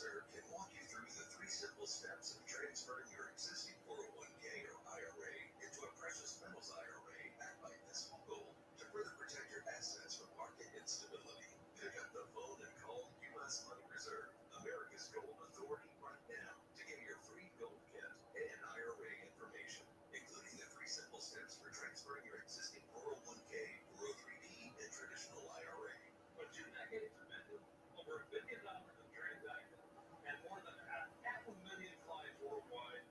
Reserve can walk you through the 3 simple steps of transferring your existing 401k or IRA into a precious metals IRA backed by physical gold to further protect your assets from market instability. Pick up the phone and call U.S. Money Reserve, America's gold authority, right now to get your free gold kit and IRA information, including the 3 simple steps for transferring your existing 401k, 403b, and traditional IRA. For 2 decades of method, over $1 billion of transactions, and more than half a million clients worldwide,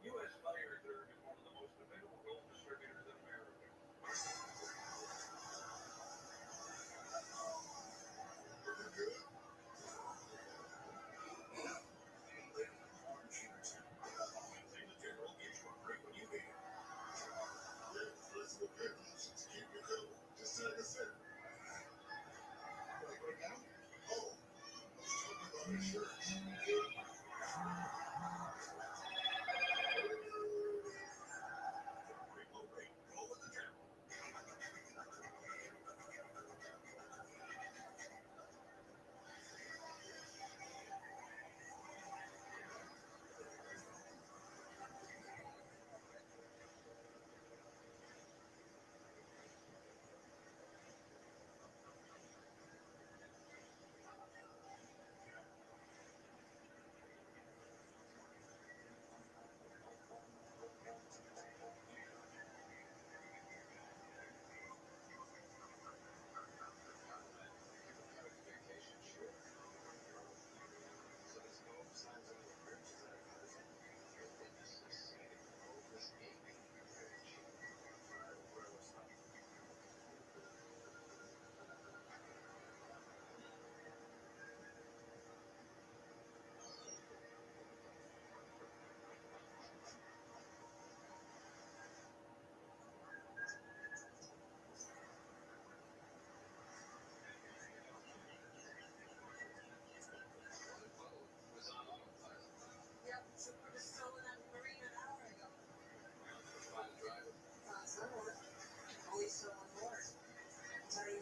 U.S. Money Reserve is one of the most dependable gold distributors in America. Looking good? Keep your cool. Just like I said. Like right now? Oh, I was talking about insurance. Great low rate. Roll with the devil.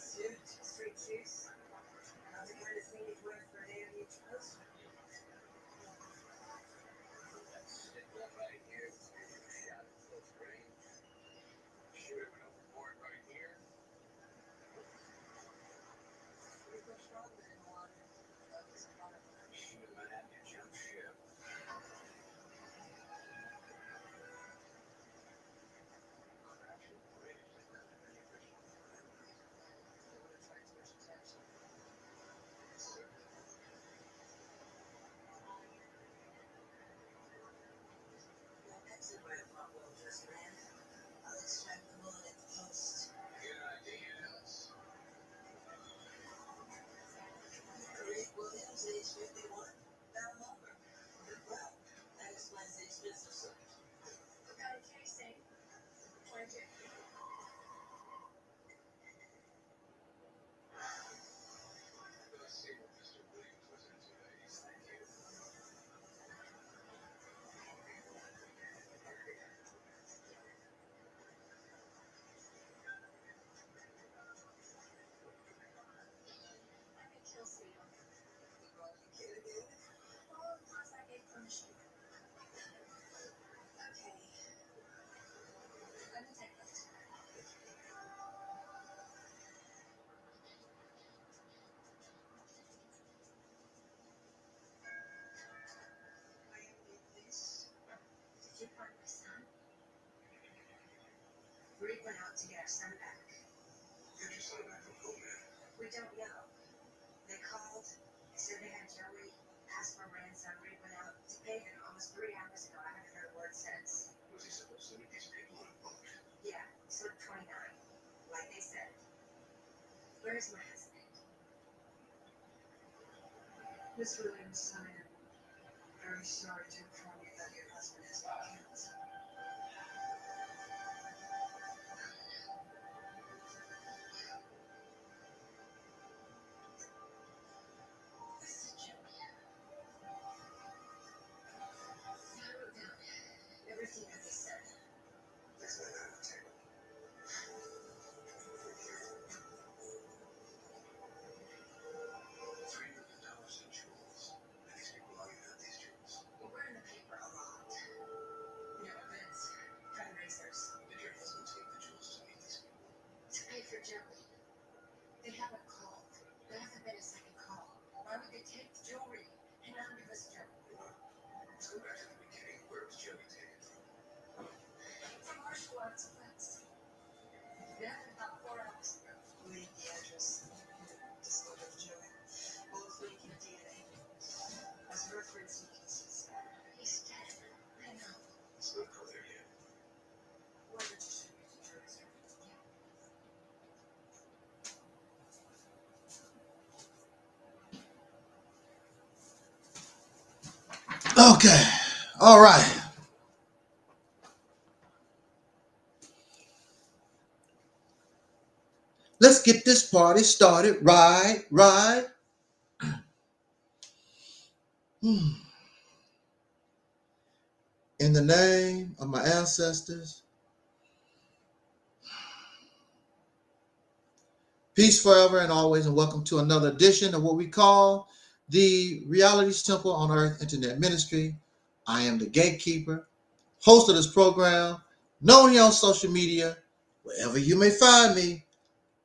Suit, street shoes, not the kind of thing you'd wear for a day of each post. Stick that right here. Shot at close range. Shoot it overboard right here. Pretty much stronger than the water. That was a lot of fun. Shoot might have to jump ship. Crashing bridge. Exit right front wheel just ran. I'll extract the bullet at the post. Good idea, Ellis. Rick Williams, age 51, found longer. Well, that explains his business. Casey, 22. Let's see what Mr. Williams was into, ladies. Thank you. Reed went out to get our son back. Get your son back from home, man. We don't know. They called, said they had Joey, asked for ransom. Reed went out to pay him almost 3 hours ago. I haven't heard a word since. Was he supposed to meet these people on a boat? Yeah, slip 29, like they said. Where's my husband? Miss Williams, I am very sorry to inform you that your husband has been killed. Listen, Joey. I wrote down everything that they said. Let's lay that on the table. $3 million in jewels. And these people for Joey. They haven't called. There hasn't been a second call. Why would they take the jewelry and not give us Joey? Let's go back to the beginning. Where was Joey taken from? From martial arts events. Yeah, about 4 hours ago. Leave the address. Just look up Joey. Both link your DNA. As reference, you can see He's dead. I know. Let's not go there yet. why did you shoot me to Joey, sir? Okay. All right. Let's get this party started. Right. In the name of my ancestors, peace forever and always, and welcome to another edition of what we call the Reality's Temple on Earth Internet Ministry. I am the gatekeeper, host of this program, known here on social media, wherever you may find me.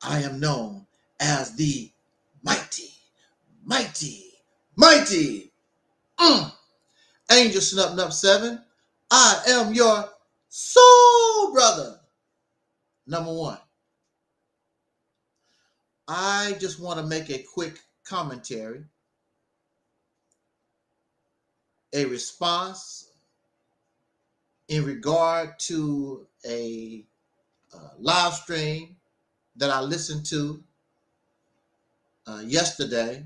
I am known as the mighty Angel Snup 7. I am your soul brother, number 1. I just want to make a quick commentary, a response in regard to a live stream that I listened to yesterday.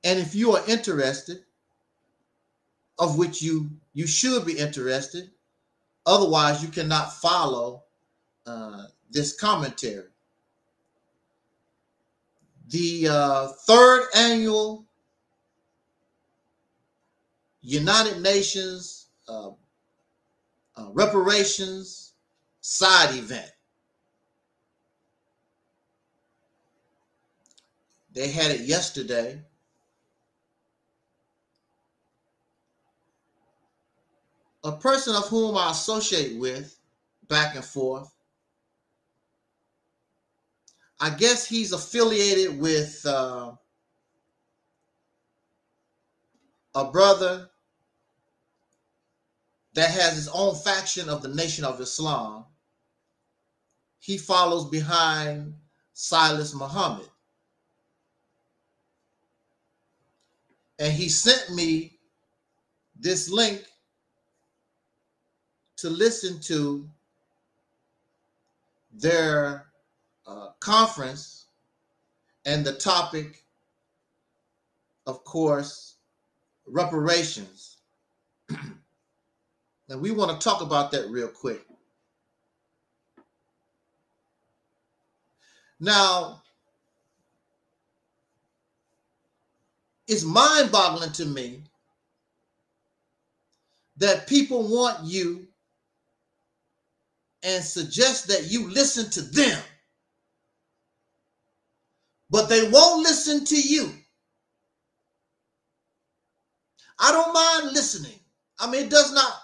And if you are interested, of which you should be interested, otherwise you cannot follow this commentary. The 3rd annual United Nations Reparations side event. They had it yesterday. A person of whom I associate with back and forth, I guess he's affiliated with a brother that has his own faction of the Nation of Islam. He follows behind Silas Muhammad. And he sent me this link to listen to their conference, and the topic, of course, reparations. And we want to talk about that real quick. Now, it's mind-boggling to me that people want you and suggest that you listen to them, but they won't listen to you. I don't mind listening. I mean, it does not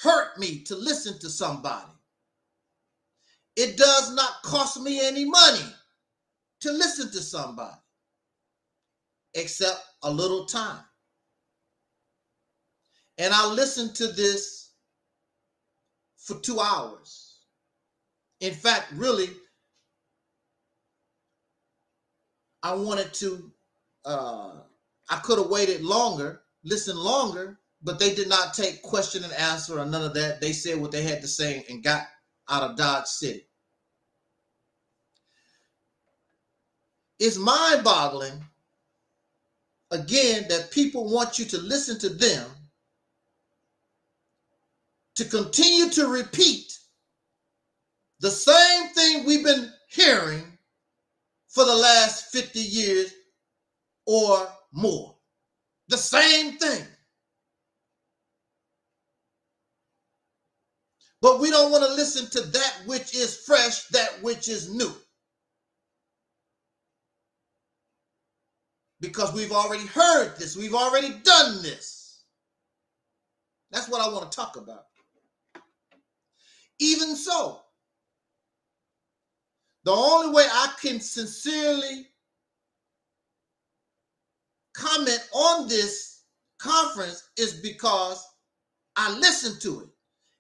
hurt me to listen to somebody. It does not cost me any money to listen to somebody, except a little time. And I listened to this for 2 hours. In fact, really, I wanted to, I could have waited longer, listened longer, but they did not take question and answer or none of that. They said what they had to say and got out of Dodge City. It's mind-boggling, again, that people want you to listen to them, to continue to repeat the same thing we've been hearing for the last 50 years or more. The same thing. But we don't want to listen to that which is fresh, that which is new. Because we've already heard this. We've already done this. That's what I want to talk about. Even so, The only way I can sincerely comment on this conference is because I listened to it.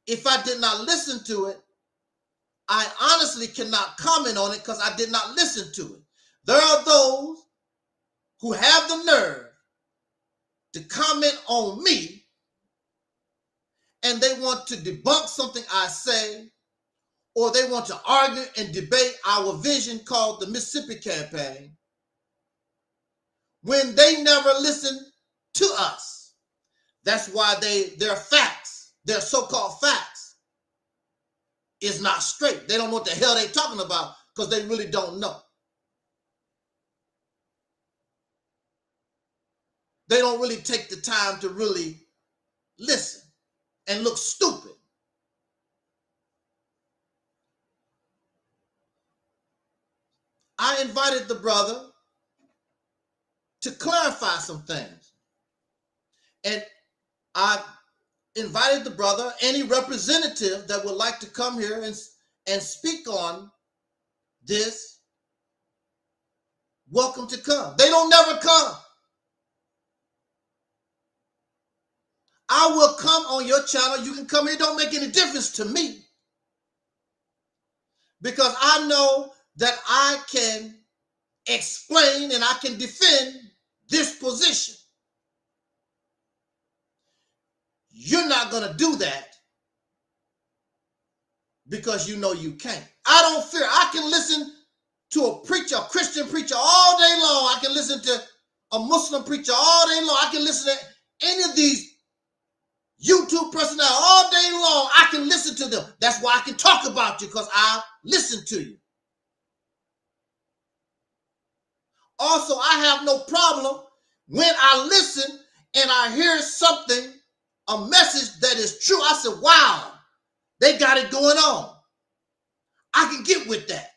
If I did not listen to it, I honestly cannot comment on it because I did not listen to it. There are those who have the nerve to comment on me, and they want to debunk something I say, or they want to argue and debate our vision called the Mississippi Campaign, when they never listen to us. That's why their facts, their so-called facts, is not straight. They don't know what the hell they're talking about because they really don't know. They don't really take the time to really listen and look stupid. I invited the brother to clarify some things. And I invited the brother, any representative that would like to come here and speak on this, welcome to come. They don't never come. I will come on your channel. You can come here. It don't make any difference to me. Because I know that I can explain and I can defend this position. You're not going to do that because you know you can't. I don't fear. I can listen to a preacher, a Christian preacher all day long. I can listen to a Muslim preacher all day long. I can listen to any of these YouTube personalities all day long. I can listen to them. That's why I can talk about you, because I listen to you. Also, I have no problem when I listen and I hear something, a message that is true. I said, wow, they got it going on. I can get with that.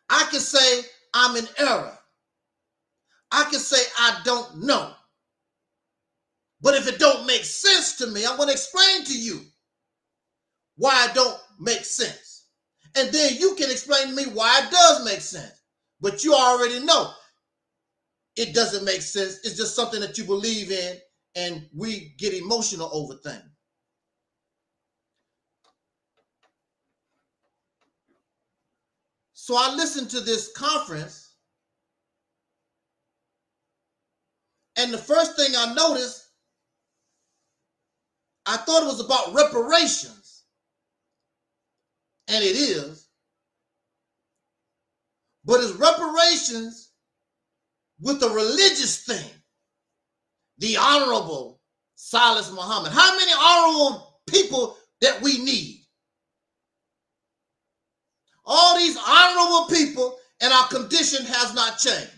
I can say I'm in error. I can say I don't know. But if it don't make sense to me, I'm going to explain to you why it don't make sense. And then you can explain to me why it does make sense. But you already know it doesn't make sense. It's just something that you believe in, and we get emotional over things. So I listened to this conference, and the first thing I noticed, I thought it was about reparations, and it is, but it's reparations with a religious thing. The Honorable Silas Muhammad. How many honorable people that we need? All these honorable people, and our condition has not changed.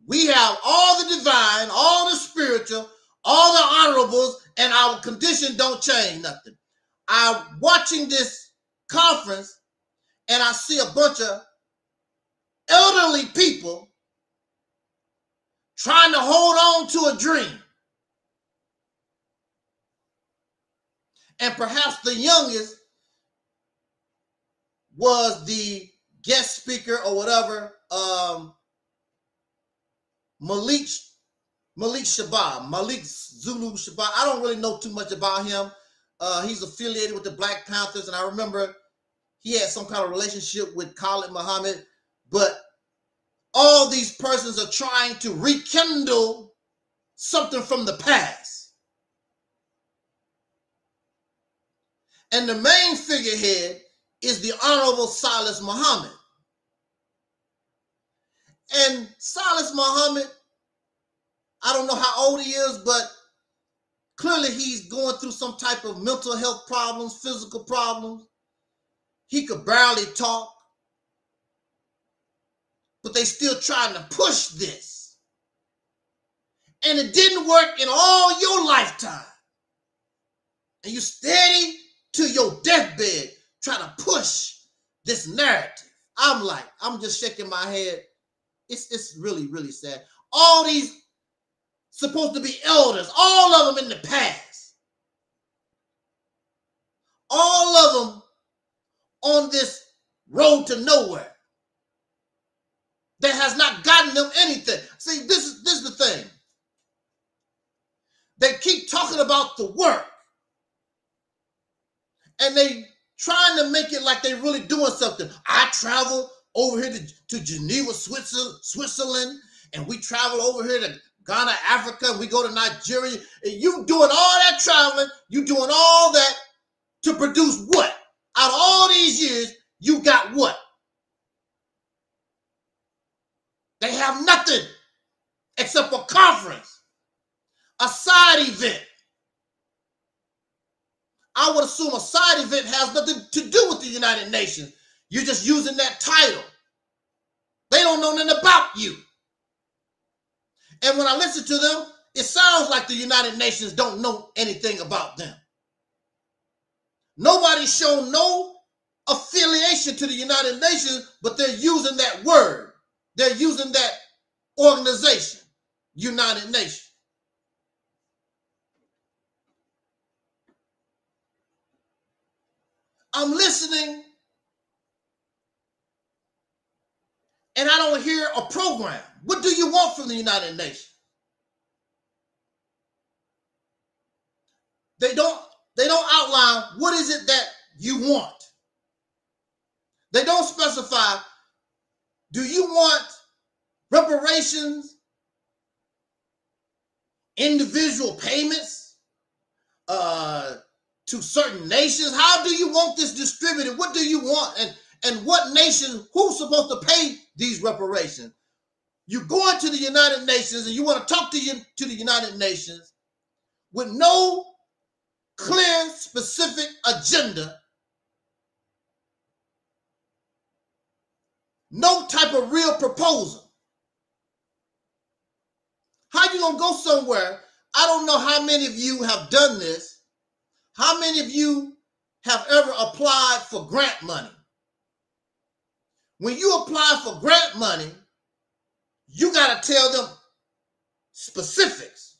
We have all the divine, all the spiritual, all the honorables, and our condition don't change nothing. I'm watching this conference, and I see a bunch of elderly people trying to hold on to a dream. And perhaps the youngest was the guest speaker or whatever, Malik Zulu Shabbat. I don't really know too much about him. He's affiliated with the Black Panthers, and I remember he had some kind of relationship with Khalid Muhammad. But all these persons are trying to rekindle something from the past. And the main figurehead is the Honorable Silas Muhammad. And Silas Muhammad, I don't know how old he is, but clearly he's going through some type of mental health problems, physical problems. He could barely talk, but they still trying to push this. And it didn't work in all your lifetime. And you steady to your deathbed trying to push this narrative. I'm just shaking my head. It's really, really sad. All these supposed to be elders, all of them in the past. All of them on this road to nowhere that has not gotten them anything. See, this is the thing. They keep talking about the work, and they trying to make it like they really doing something. I travel over here to Geneva, Switzerland, and we travel over here to Ghana, Africa, and we go to Nigeria. And you doing all that traveling, you doing all that to produce what? Out of all these years, you got what? They have nothing except a conference, a side event. I would assume a side event has nothing to do with the United Nations. You're just using that title. They don't know nothing about you. And when I listen to them, it sounds like the United Nations don't know anything about them. Nobody's shown no affiliation to the United Nations, but they're using that word. They're using that organization, United Nations. I'm listening, and I don't hear a program. What do you want from the United Nations? They don't outline what is it that you want. They don't specify, do you want reparations, individual payments, to certain nations? How do you want this distributed? What do you want? And what nation, who's supposed to pay these reparations? You go into the United Nations and you want to talk to the United Nations with no clear, specific agenda, no type of real proposal. How you gonna go somewhere? I don't know how many of you have done this. How many of you have ever applied for grant money? When you apply for grant money, you got to tell them specifics.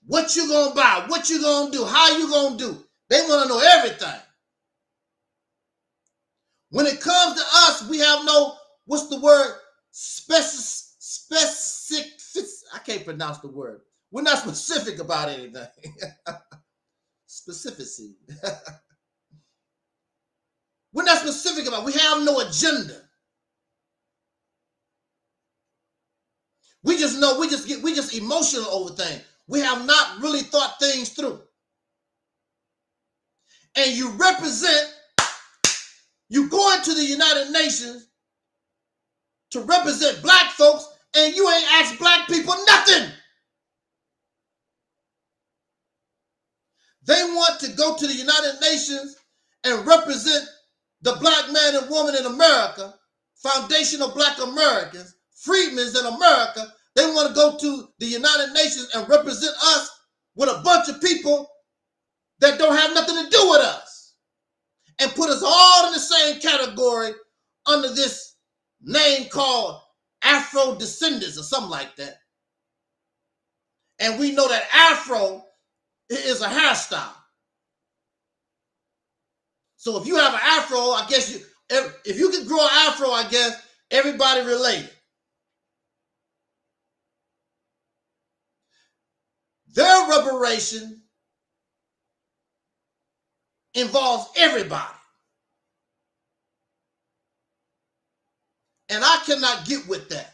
What you going to buy, what you going to do, how you going to do. They want to know everything. When it comes to us, we have no, what's the word? Specific. I can't pronounce the word. We're not specific about anything. Specificity. We're not specific about it. We have no agenda. We just know, we just emotional over things. We have not really thought things through. And you go into the United Nations to represent black folks, and you ain't asked black people nothing. They want to go to the United Nations and represent the black man and woman in America, foundation of black Americans, freedmen in America. They want to go to the United Nations and represent us with a bunch of people that don't have nothing to do with us, and put us all in the same category under this name called Afro descendants or something like that. And we know that Afro is a hairstyle. So if you have an Afro, I guess if you can grow an Afro, I guess everybody related. Their reparation involves everybody. And I cannot get with that.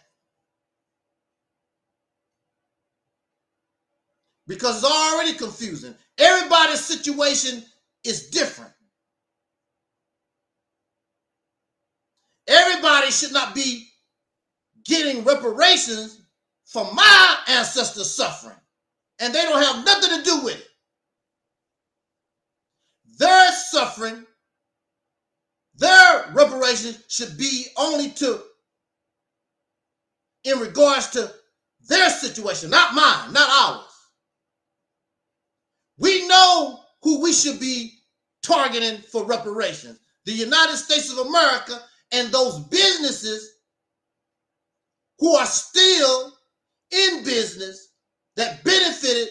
Because it's already confusing. Everybody's situation is different. Everybody should not be getting reparations for my ancestors' suffering. And they don't have nothing to do with it. Their suffering, their reparations should be only in regards to their situation, not mine, not ours. We know who we should be targeting for reparations. The United States of America and those businesses who are still in business that benefited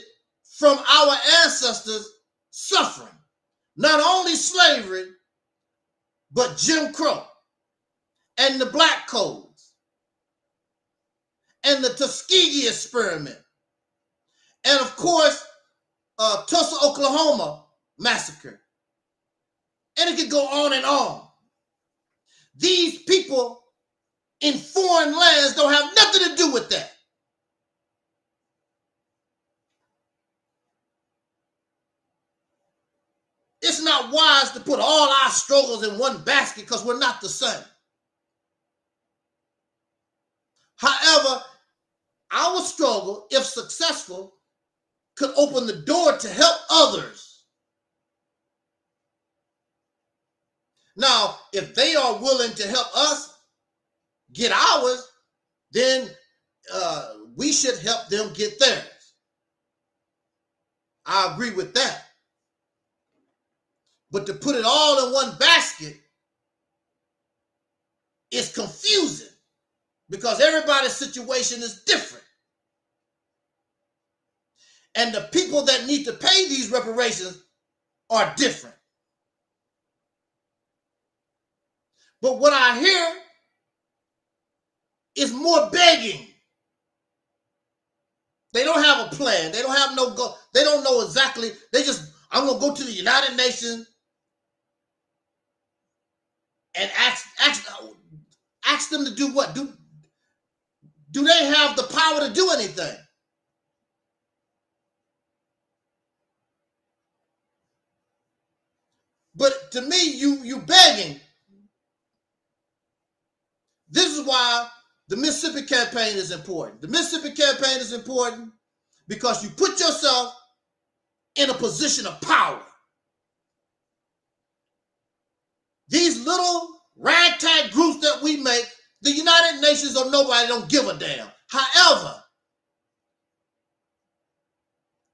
from our ancestors' suffering. Not only slavery, but Jim Crow and the Black Codes and the Tuskegee experiment. And of course, Tulsa, Oklahoma massacre. And it could go on and on. These people in foreign lands don't have nothing to do with that. It's not wise to put all our struggles in one basket because we're not the same. However, our struggle, if successful, could open the door to help others. Now, if they are willing to help us get ours, then we should help them get theirs. I agree with that. But to put it all in one basket is confusing because everybody's situation is different. And the people that need to pay these reparations are different. But what I hear is more begging. They don't have a plan. They don't have no goal. They don't know exactly. They just, I'm going to go to the United Nations and ask them to do what? Do they have the power to do anything? But to me, you begging. This is why the Mississippi campaign is important. The Mississippi campaign is important because you put yourself in a position of power. These little ragtag groups that we make, the United Nations or nobody don't give a damn. However,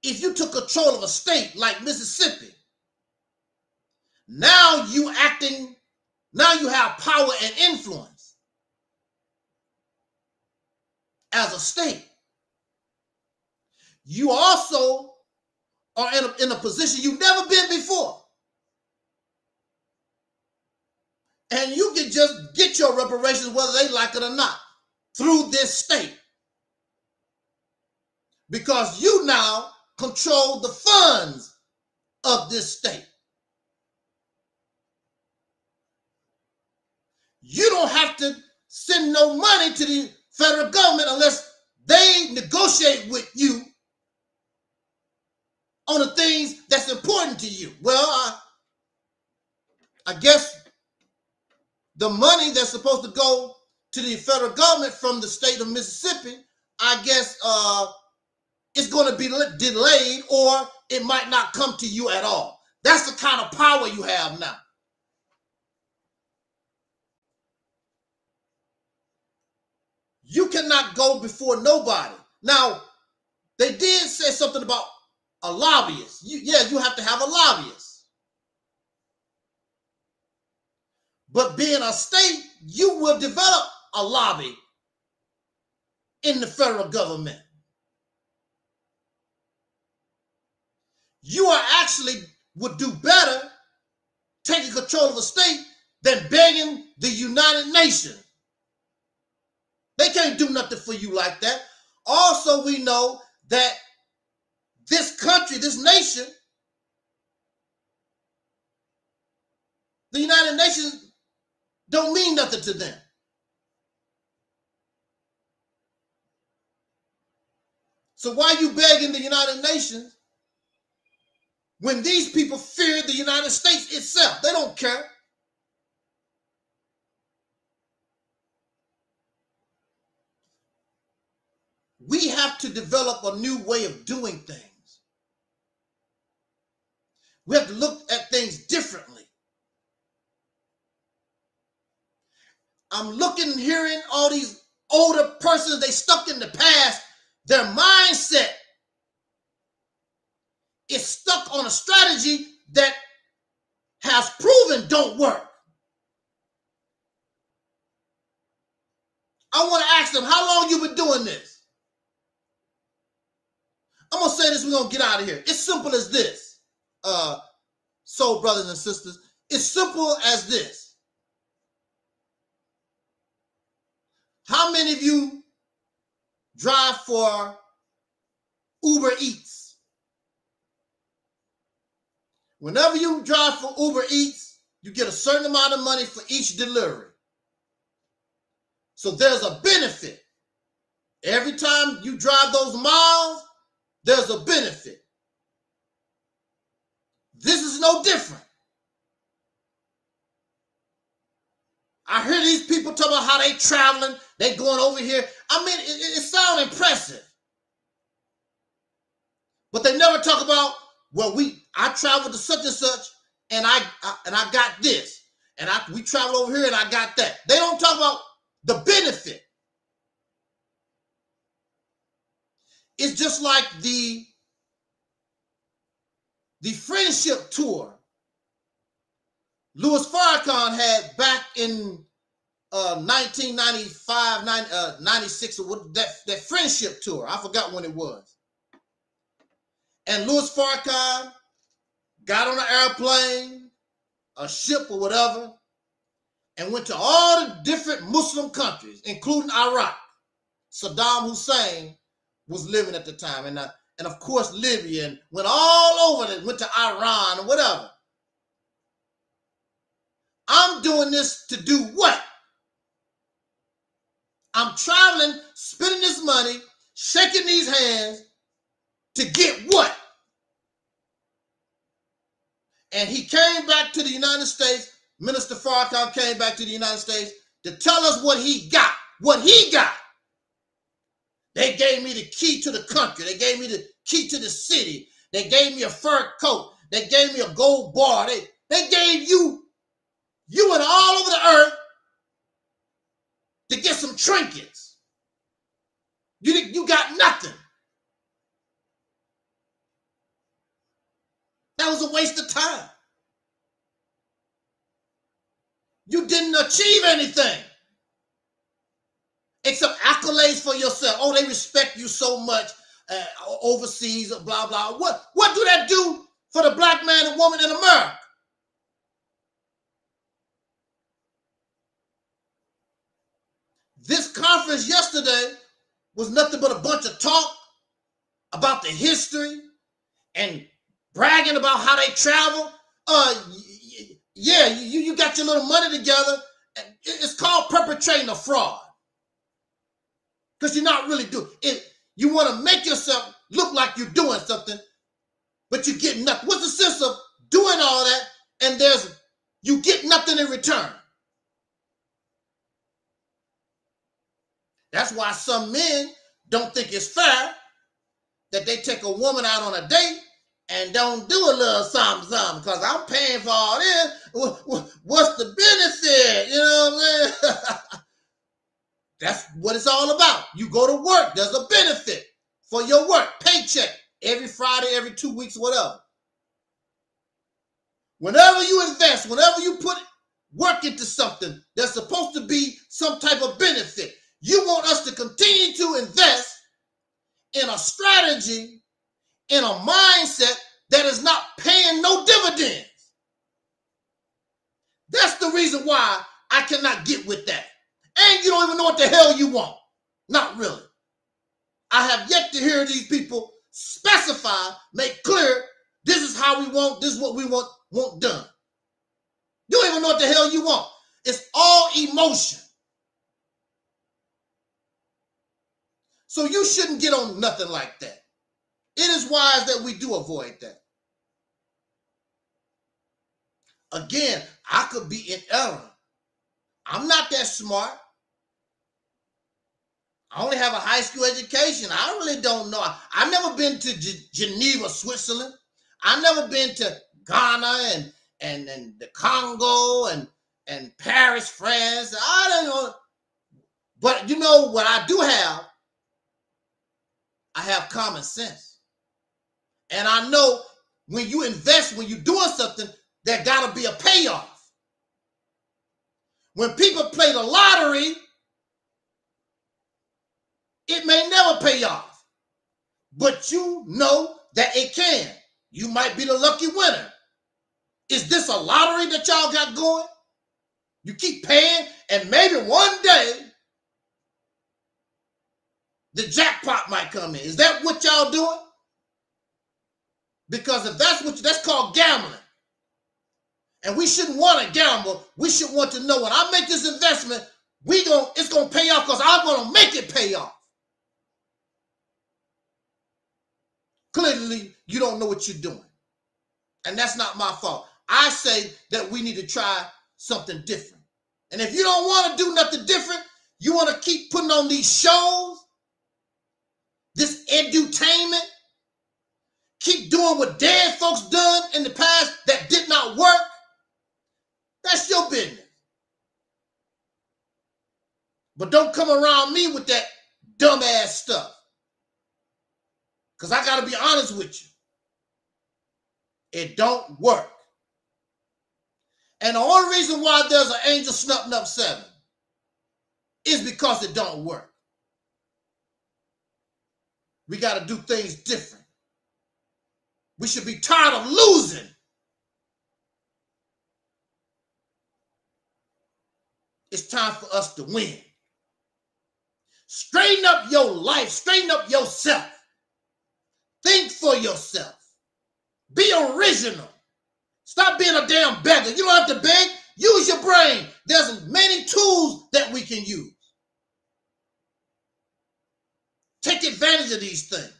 if you took control of a state like Mississippi, now you have power and influence as a state. You also are in a position you've never been before. And you can just get your reparations whether they like it or not through this state. Because you now control the funds of this state. You don't have to send no money to the federal government unless they negotiate with you on the things that's important to you. Well, I guess the money that's supposed to go to the federal government from the state of Mississippi, I guess it's going to be delayed or it might not come to you at all. That's the kind of power you have now. You cannot go before nobody. Now, they did say something about a lobbyist. You have to have a lobbyist. But being a state, you will develop a lobby in the federal government. You are actually would do better taking control of a state than begging the United Nations. They can't do nothing for you like that. Also, we know that this country, this nation, the United Nations don't mean nothing to them. So why are you begging the United Nations when these people fear the United States itself? They don't care. We have to develop a new way of doing things. We have to look at things differently. I'm looking and hearing all these older persons, they stuck in the past. Their mindset is stuck on a strategy that has proven don't work. I want to ask them, how long you been doing this? I'm going to say this, we're going to get out of here. It's simple as this. Soul brothers and sisters, it's simple as this. How many of you drive for Uber Eats? Whenever you drive for Uber Eats, you get a certain amount of money for each delivery. So there's a benefit. Every time you drive those miles, there's a benefit. This is no different. I hear these people talk about how they traveling, they going over here. I mean, it sounds impressive. But they never talk about, well, I traveled to such and such, and I got this. And we traveled over here and I got that. They don't talk about the benefit. It's just like the friendship tour Louis Farrakhan had back in 1995, 96, or that friendship tour. I forgot when it was. And Louis Farrakhan got on an airplane, a ship or whatever, and went to all the different Muslim countries, including Iraq. Saddam Hussein was living at the time, and of course Libya, and went all over it, went to Iran or whatever. I'm doing this to do what? I'm traveling, spending this money, shaking these hands to get what? And he came back to the United States. Minister Farrakhan came back to the United States to tell us what he got. What he got. They gave me the key to the country. They gave me the key to the city. They gave me a fur coat. They gave me a gold bar. They gave you and all over the earth to get some trinkets. You got nothing. That was a waste of time. You didn't achieve anything except accolades for yourself. Oh, they respect you so much overseas, blah, blah. What do that do for the black man and woman in America? This conference yesterday was nothing but a bunch of talk about the history and bragging about how they travel. Yeah, you got your little money together. It's called perpetrating a fraud. Because you're not really doing it. You want to make yourself look like you're doing something, but you get nothing. What's the sense of doing all that and you get nothing in return? That's why some men don't think it's fair that they take a woman out on a date and don't do a little something, because I'm paying for all this. What's the benefit? You know what I'm saying? That's what it's all about. You go to work. There's a benefit for your work. Paycheck every Friday, every 2 weeks, whatever. Whenever you invest, whenever you put work into something, there's supposed to be some type of benefit. You want us to continue to invest in a strategy, in a mindset that is not paying no dividends. That's the reason why I cannot get with that. And you don't even know what the hell you want. Not really. I have yet to hear these people specify, make clear, this is how we want, this is what we want done. You don't even know what the hell you want. It's all emotion. So you shouldn't get on nothing like that. It is wise that we do avoid that. Again, I could be in error. I'm not that smart. I only have a high school education. I really don't know. I've never been to Geneva, Switzerland. I've never been to Ghana and the Congo and Paris, France. I don't know. But you know what I do have? I have common sense. And I know when you invest, when you're doing something, there got to be a payoff. When people play the lottery, it may never pay off. But you know that it can. You might be the lucky winner. Is this a lottery that y'all got going? You keep paying, and maybe one day the jackpot might come in. Is that what y'all doing? Because if that's what that's called gambling. And we shouldn't want to gamble. We should want to know when I make this investment, it's gonna pay off because I'm gonna make it pay off. Clearly, you don't know what you're doing. And that's not my fault. I say that we need to try something different. And if you don't want to do nothing different, you want to keep putting on these shows, this edutainment, keep doing what dead folks done in the past that did not work, that's your business. But don't come around me with that dumbass stuff. Because I got to be honest with you. It don't work. And the only reason why there's an angel snuffing up 7 is because it don't work. We got to do things different. We should be tired of losing. It's time for us to win. Straighten up your life. Straighten up yourself. Think for yourself. Be original. Stop being a damn beggar. You don't have to beg. Use your brain. There's many tools that we can use. Take advantage of these things.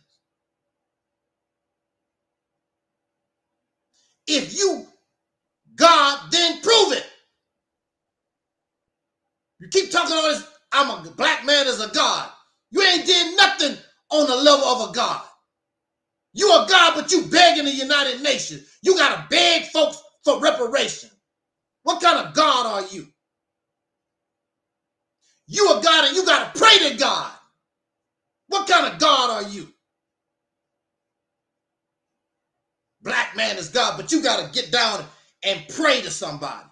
If you God, then prove it. You keep talking all this, I'm a black man as a God. You ain't did nothing on the level of a God. You a God, but you begging the United Nations. You got to beg folks for reparation. What kind of God are you? You a God and you got to pray to God. What kind of God are you? Black man is God, but you got to get down and pray to somebody.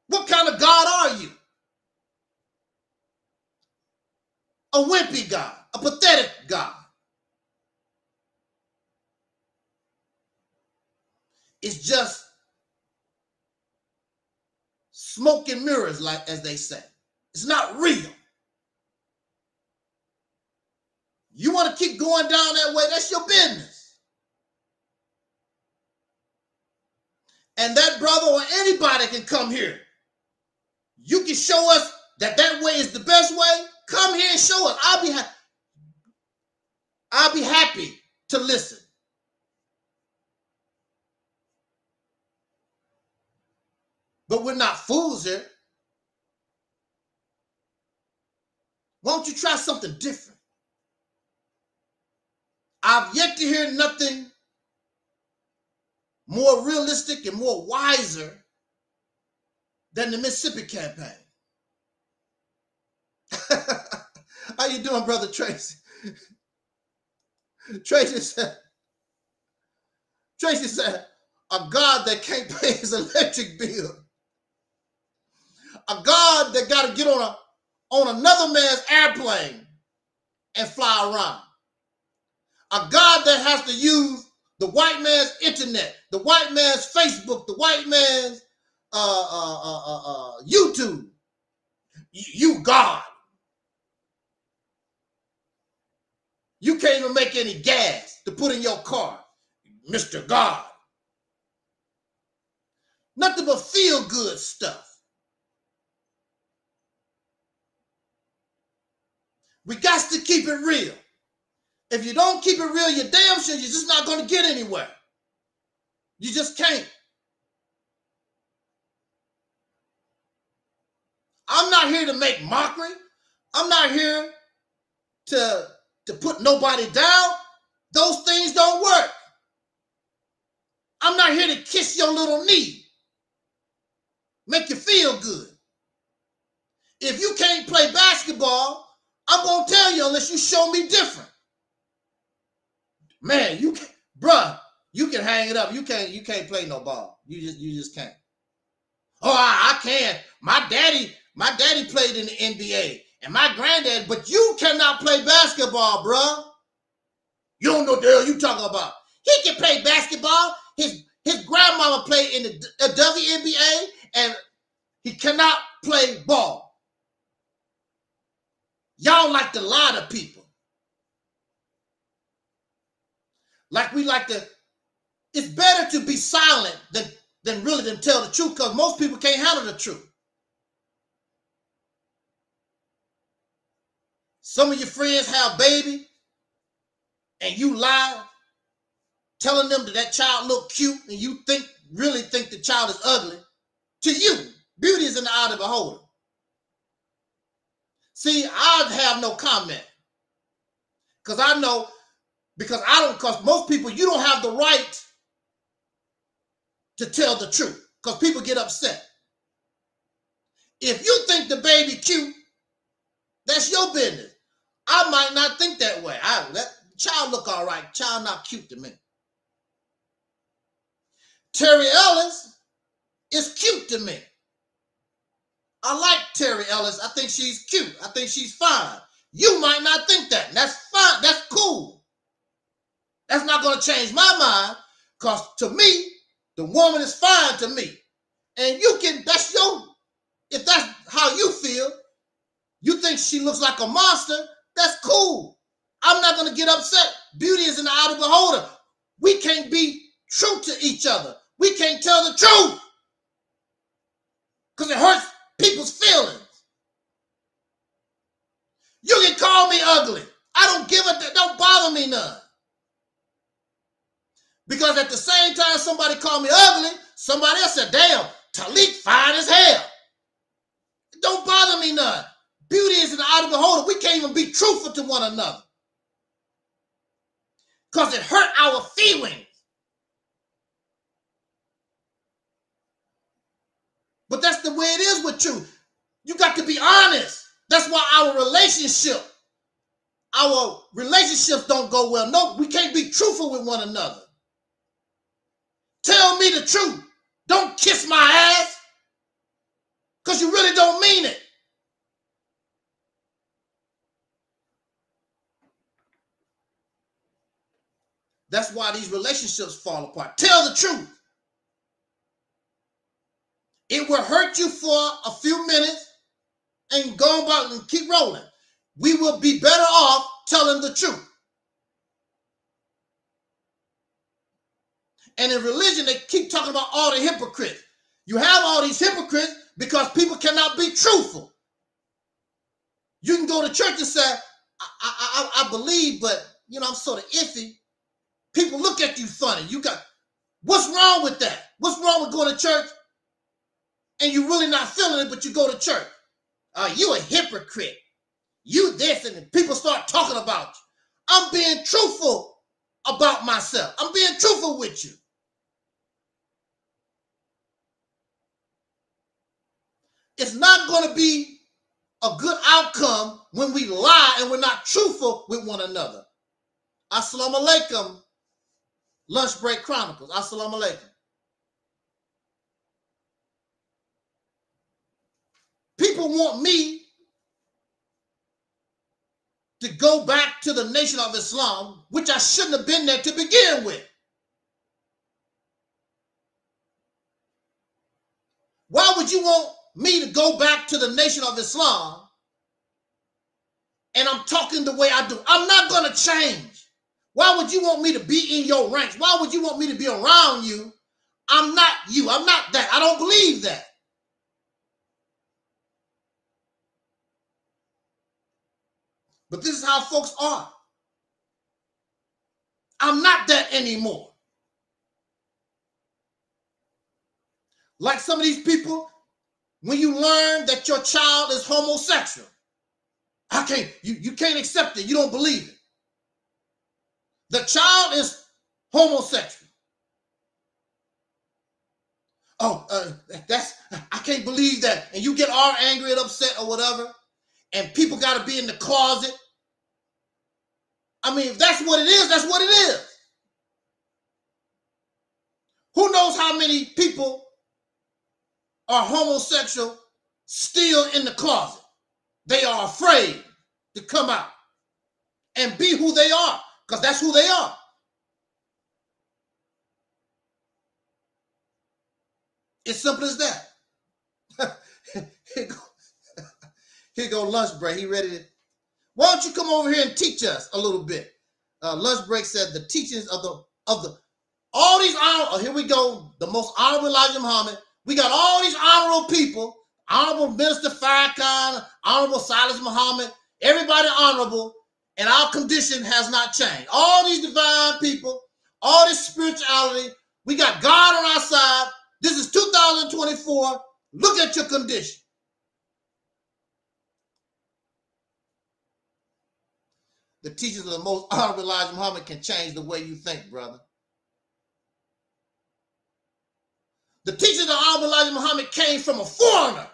What kind of God are you? A wimpy God, a pathetic God. It's just smoke and mirrors, like as they say. It's not real. You want to keep going down that way, that's your business. And that brother or anybody can come here. You can show us that that way is the best way. Come here and show us. I'll be happy to listen. But we're not fools here. Why don't you try something different? I've yet to hear nothing more realistic and more wiser than the Mississippi campaign. How you doing, Brother Tracy? Tracy said, a God that can't pay his electric bill. A God that got to get on another man's airplane and fly around. A God that has to use the white man's internet, the white man's Facebook, the white man's YouTube. You God. You can't even make any gas to put in your car, Mr. God. Nothing but feel-good stuff. We got to keep it real. If you don't keep it real, you're damn sure you're just not going to get anywhere. You just can't. I'm not here to make mockery. I'm not here to put nobody down. Those things don't work. I'm not here to kiss your little knee. Make you feel good. If you can't play basketball, I'm going to tell you unless you show me different. Man, you can hang it up. You can't play no ball. You just can't. Oh, I can. My daddy played in the NBA. And my granddad, but you cannot play basketball, bruh. You don't know the hell you talking about. He can play basketball. His grandmama played in the WNBA, and he cannot play ball. Y'all like to lie to people. Like we like to, it's better to be silent than really than tell the truth, because most people can't handle the truth. Some of your friends have baby and you lie, telling them that child look cute and you really think the child is ugly. To you, beauty is in the eye of the beholder. See, I have no comment. Because I know, because most people, you don't have the right to tell the truth. Because people get upset. If you think the baby cute, that's your business. I might not think that way. That child look all right. Child not cute to me. Terry Ellis is cute to me. I like Terry Ellis. I think she's cute. I think she's fine. You might not think that. And that's fine. That's cool. That's not going to change my mind, because to me, the woman is fine to me. And you can, if that's how you feel, you think she looks like a monster, that's cool. I'm not going to get upset. Beauty is in the eye of the beholder. We can't be true to each other. We can't tell the truth because it hurts people's feelings. You can call me ugly. I don't give a, don't bother me none. Because at the same time somebody called me ugly, somebody else said, damn, Taalik fine as hell. It don't bother me none. Beauty is in the eye of the beholder. We can't even be truthful to one another because it hurt our feelings. But that's the way it is with you. You got to be honest. That's why our relationships don't go well. No, we can't be truthful with one another. Tell me the truth. Don't kiss my ass because you really don't mean it. That's why these relationships fall apart. Tell the truth. It will hurt you for a few minutes and go about and keep rolling. We will be better off telling the truth. And in religion, they keep talking about all the hypocrites. You have all these hypocrites because people cannot be truthful. You can go to church and say, I believe, but I'm sort of iffy. People look at you funny. What's wrong with that? What's wrong with going to church and you really not feeling it, but you go to church? You a hypocrite. You this, and people start talking about you. I'm being truthful about myself. I'm being truthful with you. It's not going to be a good outcome when we lie and we're not truthful with one another. Assalamu alaikum, Lunch Break Chronicles. Assalamu alaikum. People want me to go back to the Nation of Islam, which I shouldn't have been there to begin with. Why would you want me to go back to the Nation of Islam and I'm talking the way I do? I'm not going to change. Why would you want me to be in your ranks? Why would you want me to be around you? I'm not you. I'm not that. I don't believe that. But this is how folks are. I'm not that anymore. Like some of these people, when you learn that your child is homosexual, you can't accept it. You don't believe it. The child is homosexual. I can't believe that. And you get all angry and upset or whatever, and people got to be in the closet. I mean, if that's what it is, that's what it is. Who knows how many people are homosexual still in the closet? They are afraid to come out and be who they are, because that's who they are. It's simple as that. Here go lunch break. He ready to Why don't you come over here and teach us a little bit? Lunch break said the teachings of the all these here we go, the most honorable Elijah Muhammad. We got all these honorable people, Honorable Minister Farrakhan, Honorable Silas Muhammad, everybody honorable, and our condition has not changed. All these divine people, all this spirituality, we got God on our side. This is 2024. Look at your condition. The teachings of the most honorable Elijah Muhammad can change the way you think, brother. The teachings of honorable Elijah Muhammad came from a foreigner.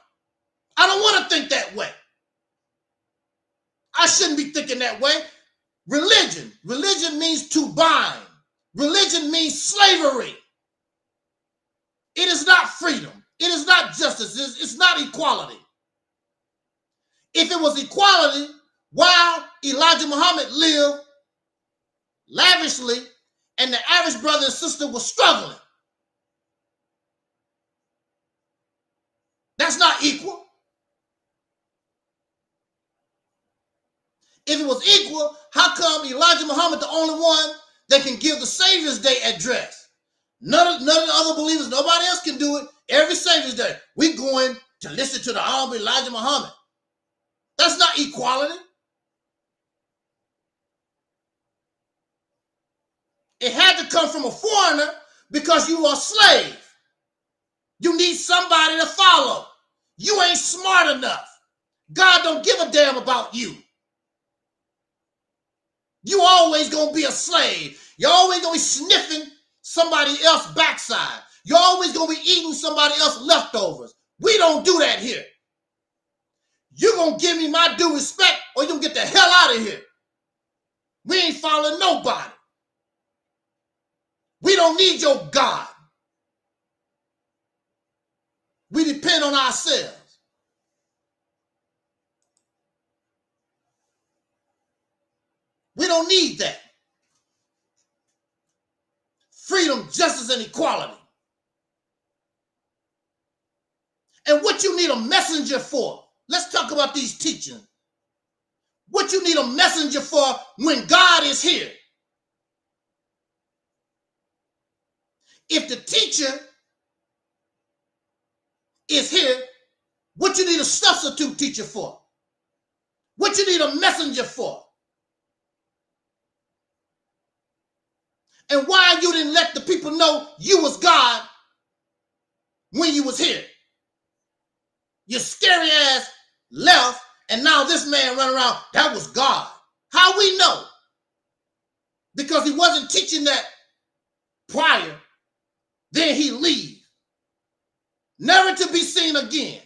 I don't want to think that way. I shouldn't be thinking that way. Religion means to bind. Religion means slavery. It is not freedom. It is not justice. It's not equality. If it was equality, while Elijah Muhammad lived lavishly and the average brother and sister was struggling, that's not equal. If it was equal, how come Elijah Muhammad the only one that can give the Savior's Day address? None of the other believers, nobody else can do it. Every Savior's Day, we're going to listen to the honorable Elijah Muhammad. That's not equality. It had to come from a foreigner because you are a slave. You need somebody to follow. You ain't smart enough. God don't give a damn about you. You always gonna be a slave. You're always gonna be sniffing somebody else's backside. You're always gonna be eating somebody else's leftovers. We don't do that here. You're gonna give me my due respect or you're gonna get the hell out of here. We ain't following nobody. We don't need your God. We depend on ourselves. We don't need that. Freedom, justice, and equality. And what you need a messenger for? Let's talk about these teachings. What you need a messenger for when God is here? If the teacher is here, what you need a substitute teacher for? What you need a messenger for? And why you didn't let the people know you was God when you was here? Your scary ass left, and now this man running around, that was God. How we know? Because he wasn't teaching that prior. Then he leave. Never to be seen again.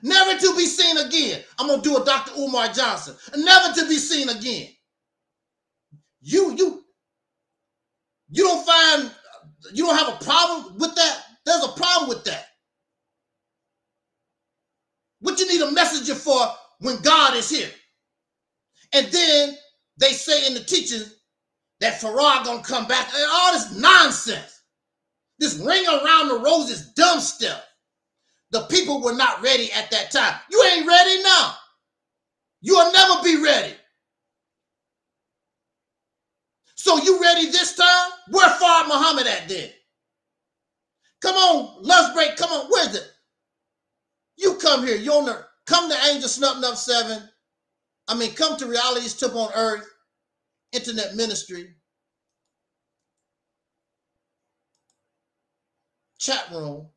Never to be seen again. I'm going to do a Dr. Umar Johnson. Never to be seen again. You don't find, you don't have a problem with that? There's a problem with that. What you need a messenger for when God is here? And then they say in the teachings that Farah gonna come back and all this nonsense. This ring around the roses dumb stuff. The people were not ready at that time. You ain't ready now. You'll never be ready. So you ready this time? Where Farah Muhammad at then? Come on, lunch break, come on, where's it? You come here, come to Angel Snuffing Up 7. Come to Reality's Tip on Earth, Internet Ministry, chat room,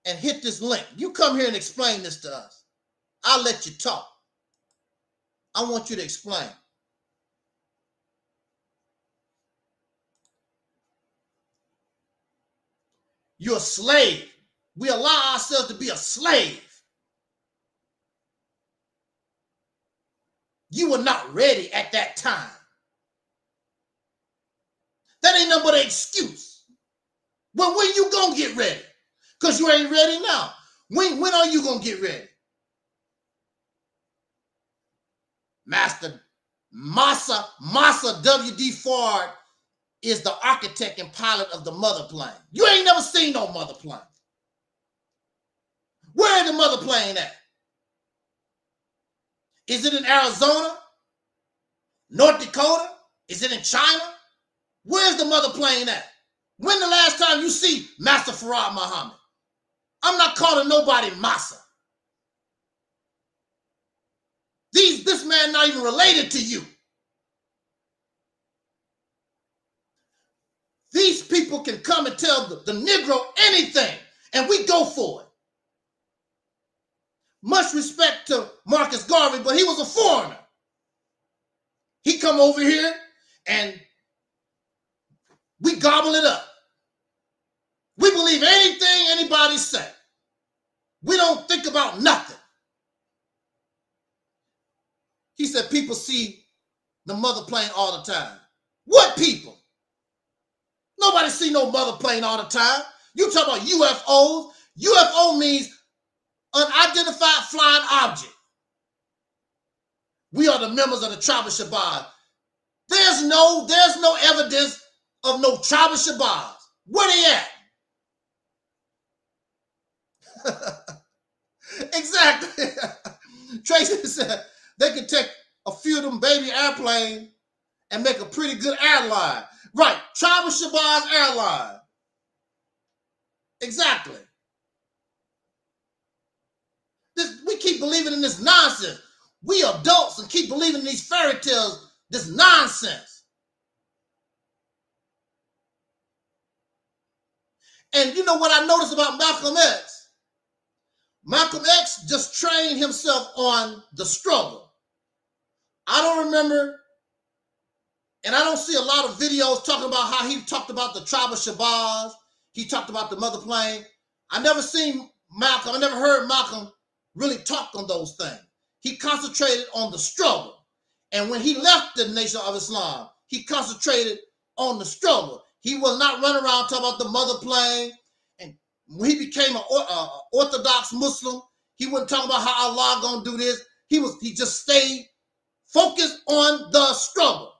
and hit this link. You come here and explain this to us. I'll let you talk. I want you to explain. You're a slave. We allow ourselves to be a slave. You were not ready at that time. That ain't nothing but an excuse. Well, when you gonna get ready? Because you ain't ready now. When are you gonna get ready? Master Massa W.D. Ford is the architect and pilot of the mother plane. You ain't never seen no mother plane. Where is the mother plane at? Is it in Arizona? North Dakota? Is it in China? Where's the mother plane at? When the last time you see Master Farad Muhammad? I'm not calling nobody Massa. This man not even related to you. These people can come and tell the Negro anything, and we go for it. Much respect to Marcus Garvey, but he was a foreigner. He come over here, and we gobble it up. We believe anything anybody say. We don't think about nothing. He said people see the mother plane all the time. What people? Nobody see no mother plane all the time. You talk about UFOs. UFO means unidentified flying object. We are the members of the tribe of Shabazz. There's no evidence of no tribe of Shabazz. Where they at? Exactly. Tracy said they could take a few of them baby airplanes and make a pretty good airline. Right, Tribe of Shabazz airline. Exactly. We keep believing in this nonsense. We adults and keep believing in these fairy tales, this nonsense. And you know what I noticed about Malcolm X? Malcolm X just trained himself on the struggle. I don't remember, and I don't see a lot of videos talking about how he talked about the tribe of Shabazz. He talked about the mother plane. I never seen Malcolm, I never heard Malcolm really talk on those things. He concentrated on the struggle. And when he left the Nation of Islam, he concentrated on the struggle. He was not running around talking about the mother plane. And when he became an Orthodox Muslim, he wasn't talking about how Allah gonna do this. He just stayed focused on the struggle.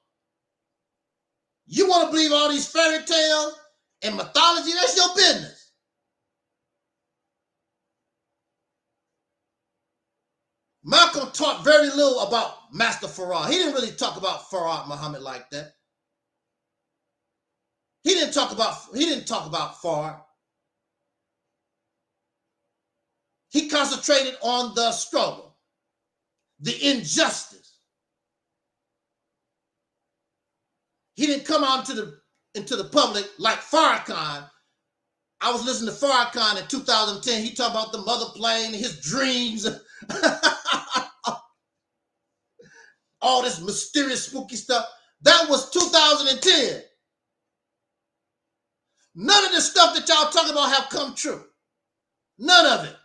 You want to believe all these fairy tales and mythology? That's your business. Malcolm talked very little about Master Farad. He didn't really talk about Farad Muhammad like that. He didn't talk about Farad. He concentrated on the struggle, the injustice. He didn't come out into the public like Farrakhan. I was listening to Farrakhan in 2010. He talked about the mother plane, his dreams, all this mysterious, spooky stuff. That was 2010. None of the stuff that y'all talking about have come true. None of it.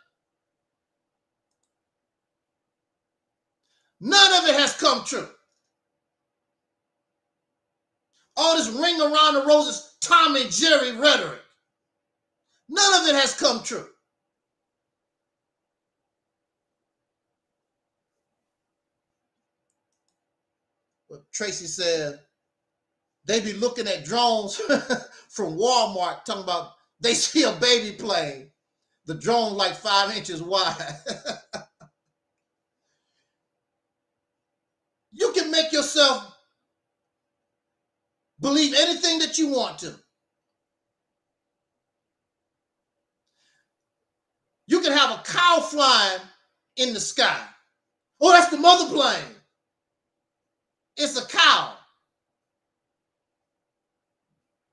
None of it has come true. All this ring around the roses, Tom and Jerry rhetoric. None of it has come true. But Tracy said they be looking at drones from Walmart talking about they see a baby plane. The drone like 5 inches wide. You can make yourself believe anything that you want to. You can have a cow flying in the sky. Oh, that's the mother plane. It's a cow.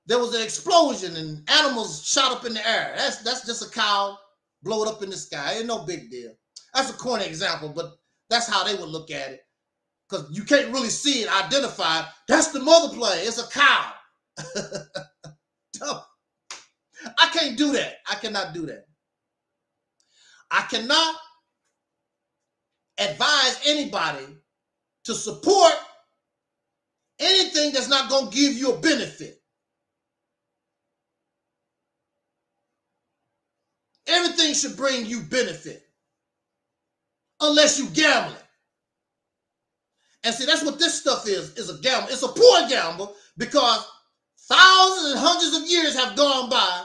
There was an explosion and animals shot up in the air. That's just a cow blowing up in the sky. Ain't no big deal. That's a corny example, but that's how they would look at it. Because you can't really see it, identify it. That's the mother plane. It's a cow. I can't do that. I cannot do that. I cannot advise anybody to support anything that's not going to give you a benefit. Everything should bring you benefit. Unless you gambling. And see, that's what this stuff is a gamble. It's a poor gamble because thousands and hundreds of years have gone by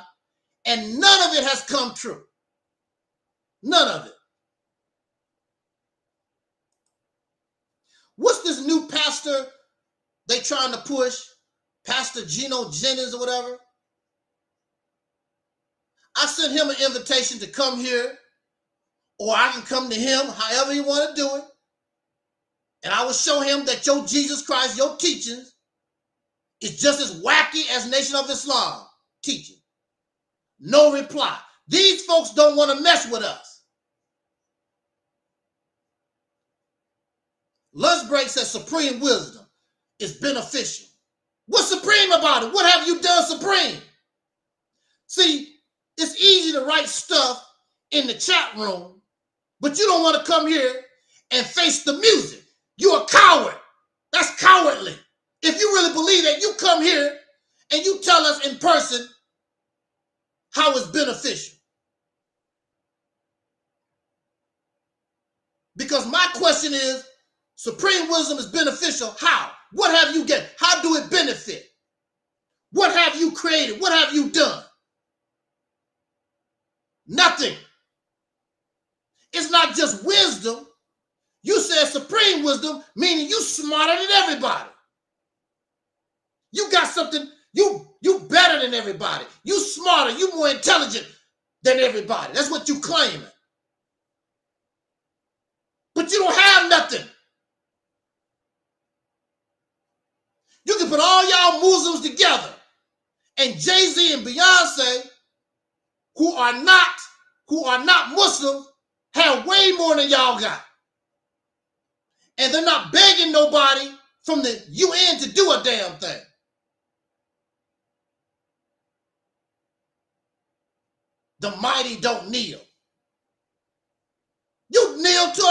and none of it has come true. None of it. What's this new pastor they trying to push? Pastor Geno Jennings or whatever. I sent him an invitation to come here, or I can come to him, however you want to do it. And I will show him that your Jesus Christ, your teachings, is just as wacky as Nation of Islam teaching. No reply. These folks don't want to mess with us. Lunch Break says supreme wisdom is beneficial. What's supreme about it? What have you done supreme? See, it's easy to write stuff in the chat room, but you don't want to come here and face the music. You're a coward. That's cowardly. If you really believe that, you come here and you tell us in person how it's beneficial. Because my question is, supreme wisdom is beneficial. How? What have you get? How do it benefit? What have you created? What have you done? Nothing. It's not just wisdom. You said supreme wisdom, meaning you smarter than everybody. You got something, you better than everybody. You smarter, you more intelligent than everybody. That's what you claiming. But you don't have nothing. You can put all y'all Muslims together, and Jay-Z and Beyonce, who are not Muslims, have way more than y'all got. And they're not begging nobody from the UN to do a damn thing. The mighty don't kneel. You kneel to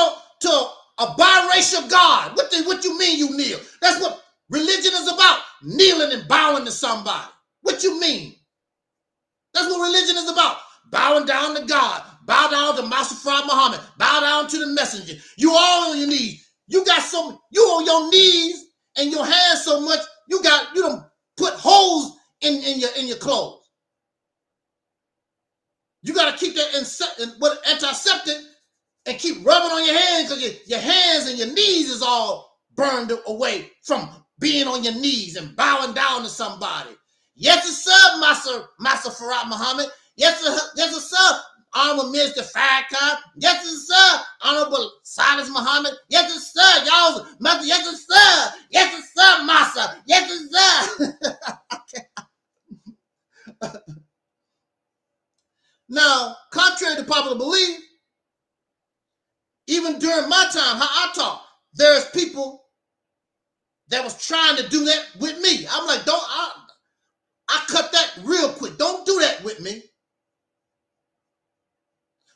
a biracial God. What you mean you kneel? That's what religion is about. Kneeling and bowing to somebody. What you mean? That's what religion is about. Bowing down to God. Bow down to Master Muhammad. Bow down to the messenger. You all on your knees. You on your knees and your hands so much, you don't put holes in your clothes. You got to keep that antiseptic and keep rubbing on your hands, because your hands and your knees is all burned away from being on your knees and bowing down to somebody. Yes, sir, Master Farad Muhammad. Yes, sir, Honorable Minister Farrakhan. Yes, sir, Honorable Silas Muhammad. Yes, sir, y'all. Yes, sir. Yes, sir, Master. Yes, sir. Now, contrary to popular belief, even during my time, how I talk, there's people that was trying to do that with me. I'm like, I cut that real quick. Don't do that with me.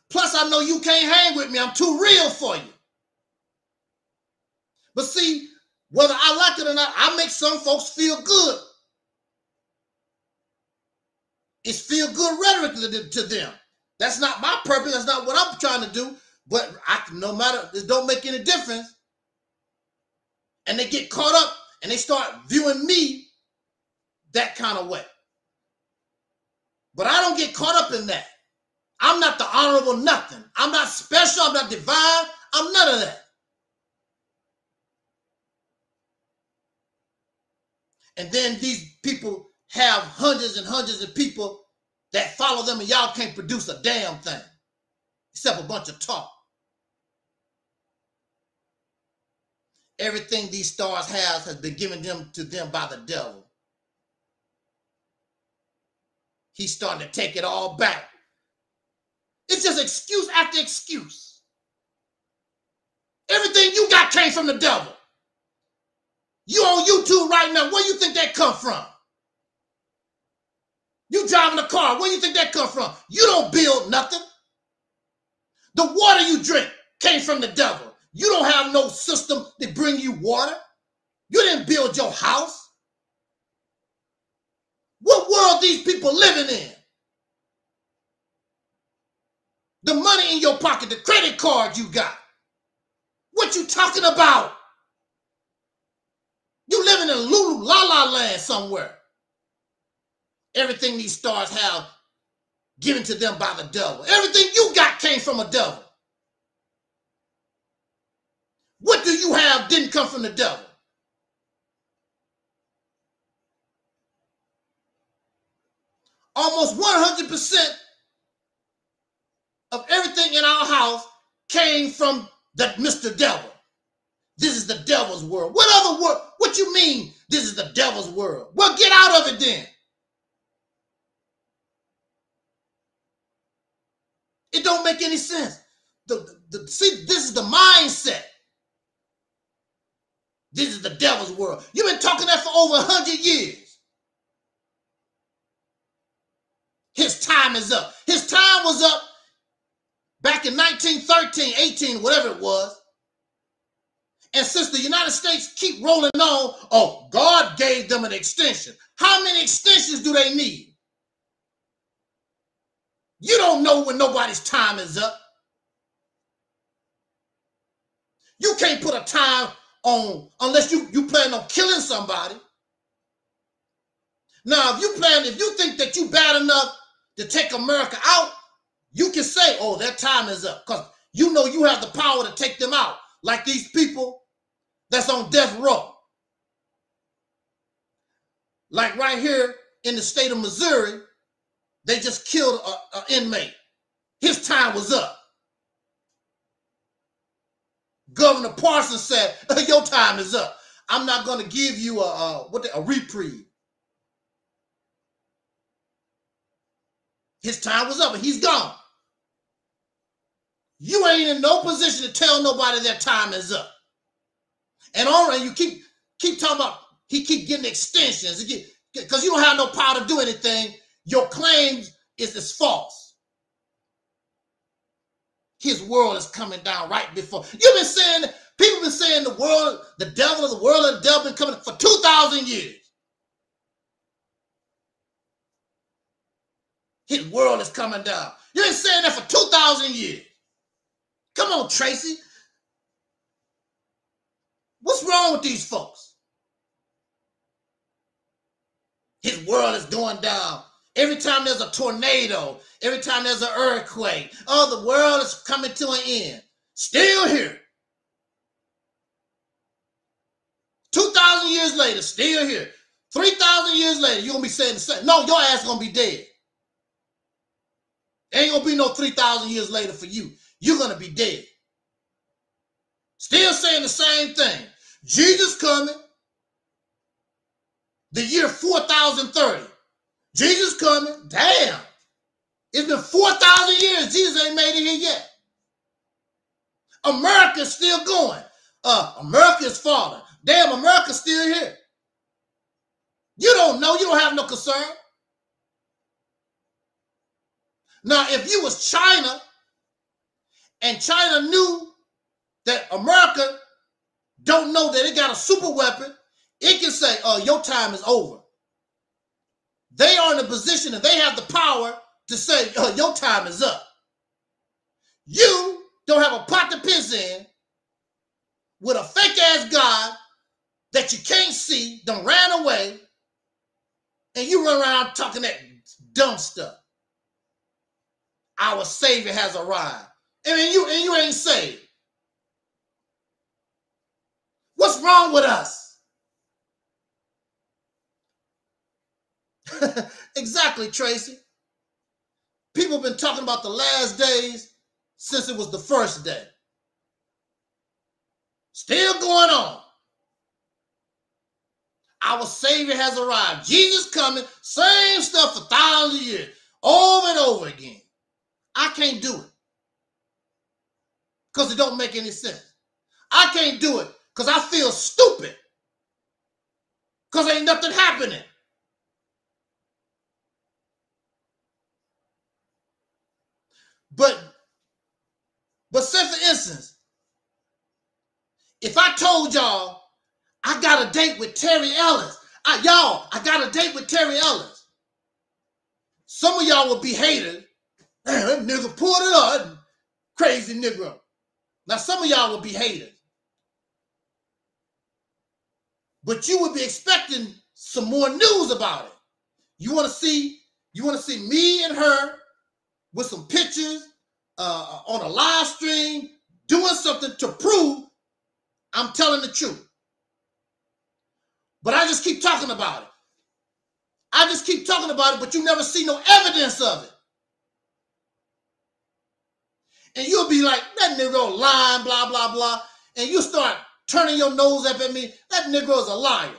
Plus, I know you can't hang with me. I'm too real for you. But see, whether I like it or not, I make some folks feel good. It's feel good rhetoric to them. That's not my purpose. That's not what I'm trying to do. But no matter, it don't make any difference. And they get caught up and they start viewing me that kind of way. But I don't get caught up in that. I'm not the honorable nothing. I'm not special. I'm not divine. I'm none of that. And then these people have hundreds and hundreds of people that follow them, and y'all can't produce a damn thing except a bunch of talk. Everything these stars have has been given to them by the devil. He's starting to take it all back. It's just excuse after excuse. Everything you got came from the devil. You on YouTube right now, where you think that come from? You driving a car, where you think that come from? You don't build nothing. The water you drink came from the devil. You don't have no system to bring you water. You didn't build your house. What world these people living in? The money in your pocket, the credit card you got. What you talking about? You living in Lulu La La Land somewhere. Everything these stars have given to them by the devil. Everything you got came from a devil. What do you have didn't come from the devil? Almost 100% of everything in our house came from that Mr. Devil. This is the devil's world. What other world? What you mean this is the devil's world? Well, get out of it then. It don't make any sense. See, this is the mindset. This is the devil's world. You've been talking that for over 100 years. His time is up. His time was up back in 1913, 18, whatever it was. And since the United States keep rolling on, oh, God gave them an extension. How many extensions do they need? You don't know when nobody's time is up. You can't put a time on unless you plan on killing somebody. Now, if you think that you bad enough to take America out, you can say, oh, their time is up. Because you know you have the power to take them out. Like these people that's on death row. Like right here in the state of Missouri, they just killed an inmate. His time was up. Governor Parsons said, your time is up. I'm not going to give you a reprieve. His time was up and he's gone. You ain't in no position to tell nobody their time is up. And all right, you keep talking about he keep getting extensions because you don't have no power to do anything. Your claim is false. His world is coming down right before. You've been saying, people been saying the world, the devil of the world of the devil been coming for 2,000 years. His world is coming down. You've been saying that for 2,000 years. Come on, Tracy. What's wrong with these folks? His world is going down. Every time there's a tornado, every time there's an earthquake, oh, the world is coming to an end. Still here. 2,000 years later, still here. 3,000 years later, you're going to be saying the same. No, your ass is going to be dead. There ain't going to be no 3,000 years later for you. You're going to be dead. Still saying the same thing. Jesus coming. The year 4030. Jesus coming. Damn. It's been 4,000 years. Jesus ain't made it here yet. America's still going. America is falling. Damn, America's still here. You don't know. You don't have no concern. Now, if you was China and China knew that America don't know that it got a super weapon, it can say, oh, your time is over. They are in a position and they have the power to say, oh, your time is up. You don't have a pot to piss in with a fake-ass God that you can't see, done ran away, and you run around talking that dumb stuff. Our Savior has arrived. I mean, you ain't saved. What's wrong with us? Exactly, Tracy. People have been talking about the last days since it was the first day. Still going on. Our Savior has arrived. Jesus coming. Same stuff for 1,000 years. Over and over again. I can't do it. Because it don't make any sense. I can't do it because I feel stupid. Because ain't nothing happening. But say for instance, if I told y'all I got a date with Terry Ellis, I got a date with Terry Ellis. Some of y'all would be haters. Man, that nigga pulled it up. Crazy nigga. Now some of y'all would be haters. But you would be expecting some more news about it. You want to see me and her with some pictures on a live stream doing something to prove I'm telling the truth. But I just keep talking about it. I just keep talking about it, but you never see no evidence of it. And you'll be like, that Negro lying, blah, blah, blah. And you start turning your nose up at me. That Negro is a liar.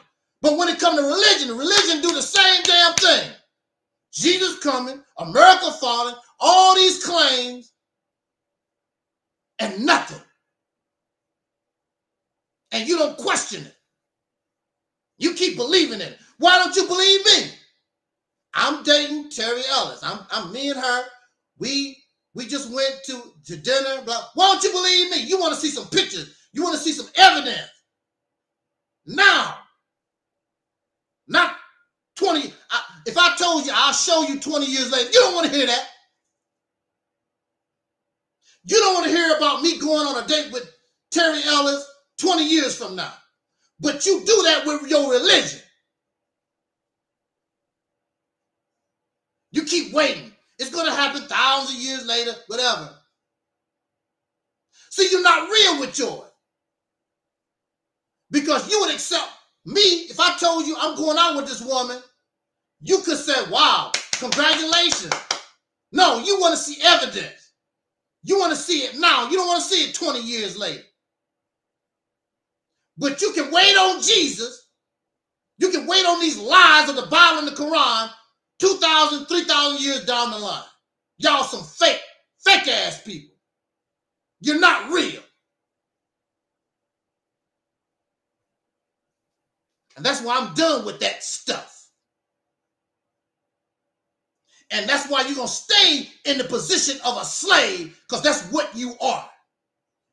But when it comes to religion do the same damn thing. Jesus coming, America falling, all these claims, and nothing. And you don't question it. You keep believing in it. Why don't you believe me? I'm dating Terry Ellis. I'm me and her. We just went to dinner. Blah. Why don't you believe me? You want to see some pictures. You want to see some evidence. Now. Not 20. If I told you I'll show you 20 years later, you don't want to hear that. You don't want to hear about me going on a date with Terry Ellis 20 years from now. But you do that with your religion. You keep waiting. It's going to happen thousands of years later, whatever. See, you're not real with yours. Because you would accept me, if I told you I'm going out with this woman, you could say, wow, congratulations. No, you want to see evidence. You want to see it now. You don't want to see it 20 years later. But you can wait on Jesus. You can wait on these lies of the Bible and the Quran 2,000, 3,000 years down the line. Y'all some fake ass people. You're not real. And that's why I'm done with that stuff. And that's why you're going to stay in the position of a slave, because that's what you are.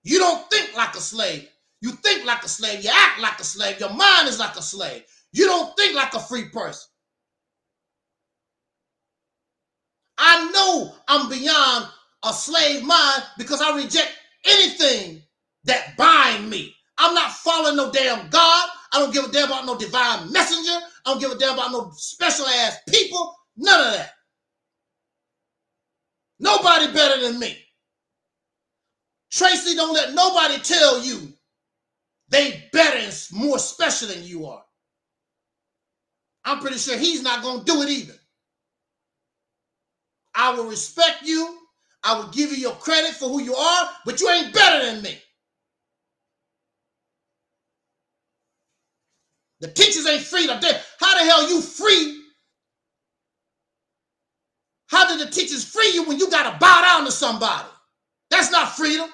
You don't think like a slave. You think like a slave. You act like a slave. Your mind is like a slave. You don't think like a free person. I know I'm beyond a slave mind because I reject anything that bind me. I'm not following no damn God. I don't give a damn about no divine messenger. I don't give a damn about no special ass people. None of that. Nobody better than me. Tracy, don't let nobody tell you they better and more special than you are. I'm pretty sure he's not going to do it either. I will respect you. I will give you your credit for who you are, but you ain't better than me. The teachers ain't free. How the hell you free? How did the teachers free you when you got to bow down to somebody? That's not freedom.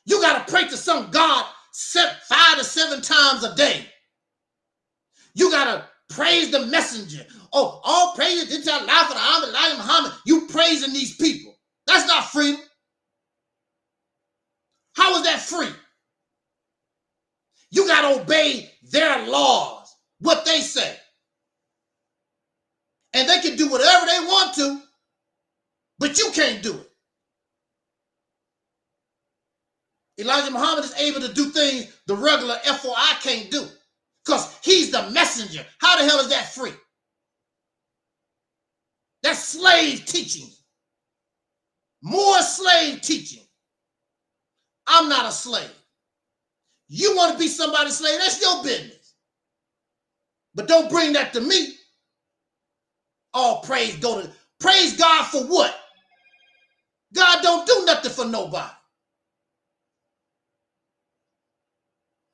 You got to pray to some God 5 to 7 times a day. You got to praise the messenger. Oh, all praise to Allah for the Elijah Muhammad. You praising these people. That's not freedom. How is that free? You got to obey their laws, what they say. And they can do whatever they want to, but you can't do it. Elijah Muhammad is able to do things the regular FOI can't do because he's the messenger. How the hell is that free? That's slave teaching. More slave teaching. I'm not a slave. You want to be somebody's slave, that's your business. But don't bring that to me. All praise praise God for what? God don't do nothing for nobody.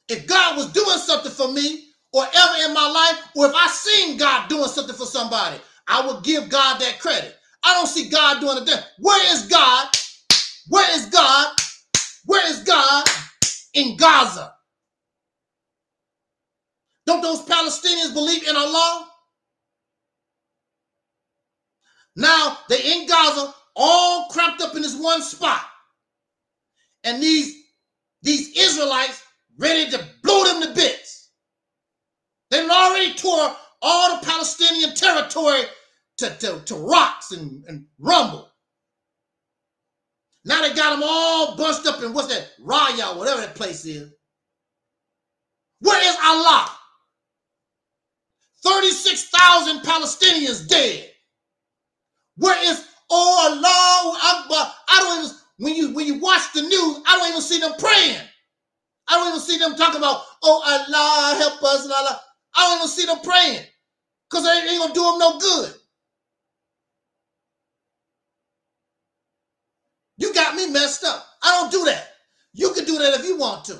If God was doing something for me or ever in my life, or if I seen God doing something for somebody, I would give God that credit. I don't see God doing it. Where is God? Where is God? Where is God in Gaza? Don't those Palestinians believe in Allah? Now they in Gaza, all cramped up in this one spot. And these Israelites ready to blow them to bits. They've already tore all the Palestinian territory to rocks and rumble. Now they got them all bunched up in what's that? Raya, whatever that place is. Where is Allah? 36,000 Palestinians dead. Where is Allah Akbar? I don't even, when you watch the news, I don't even see them praying. I don't even see them talking about, oh, Allah, help us, Allah. I don't even see them praying because it ain't going to do them no good. You got me messed up. I don't do that. You can do that if you want to.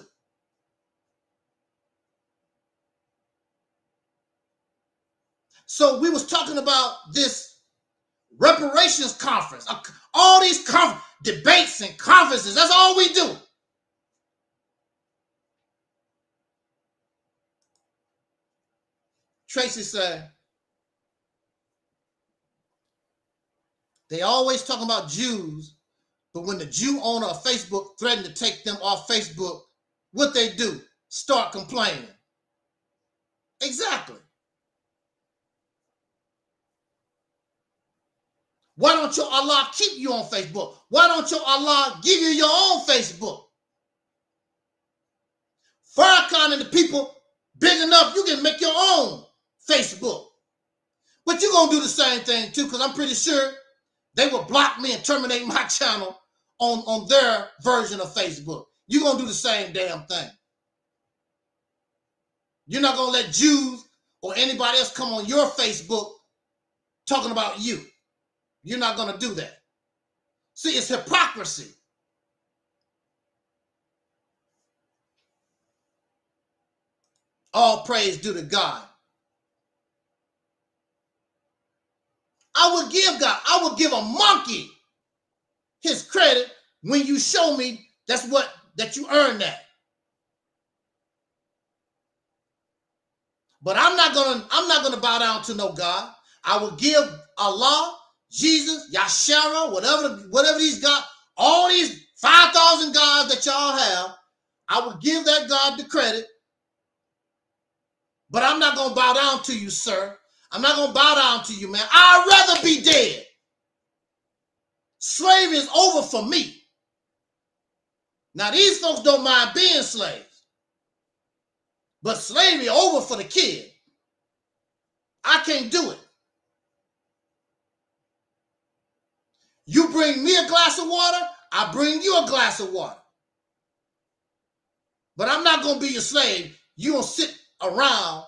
So we was talking about this reparations conference. All these debates and conferences, that's all we do. Tracy said, they always talk about Jews, but when the Jew owner of Facebook threatened to take them off Facebook, what they do? Start complaining. Exactly. Why don't your Allah keep you on Facebook? Why don't your Allah give you your own Facebook? Farrakhan and the people big enough, you can make your own Facebook. But you're going to do the same thing too, because I'm pretty sure they will block me and terminate my channel on their version of Facebook. You're going to do the same damn thing. You're not going to let Jews or anybody else come on your Facebook talking about you. You're not going to do that. See, it's hypocrisy. All praise due to God. I would give God, I would give a monkey his credit when you show me that you earned that. But I'm not gonna bow down to no God. I will give Allah, Jesus, Yashara, whatever these God, all these 5,000 gods that y'all have, I will give that God the credit. But I'm not gonna bow down to you, sir. I'm not gonna bow down to you, man. I'd rather be dead. Slavery is over for me. Now, these folks don't mind being slaves, but slavery over for the kid. I can't do it. You bring me a glass of water, I bring you a glass of water. But I'm not gonna be your slave. You gonna sit around,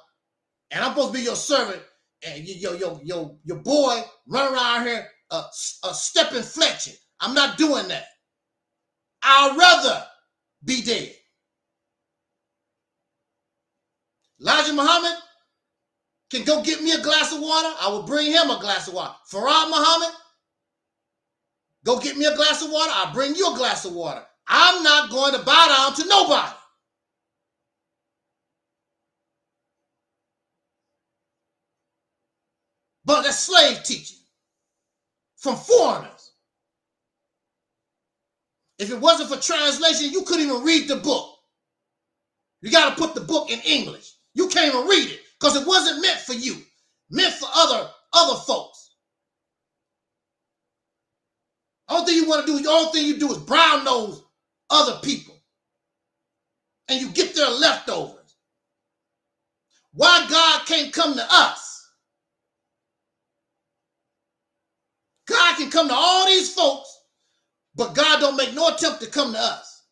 and I'm supposed to be your servant, and your boy run around here stepping Fletcher. I'm not doing that. I'd rather be dead. Elijah Muhammad can go get me a glass of water. I will bring him a glass of water. Farad Muhammad, go get me a glass of water. I'll bring you a glass of water. I'm not going to bow down to nobody. But that's slave teaching from foreigners. If it wasn't for translation, you couldn't even read the book. You got to put the book in English. You can't even read it because it wasn't meant for you. Meant for other folks. All thing you do is brown nose other people. And you get their leftovers. Why God can't come to us? God can come to all these folks, but God don't make no attempt to come to us.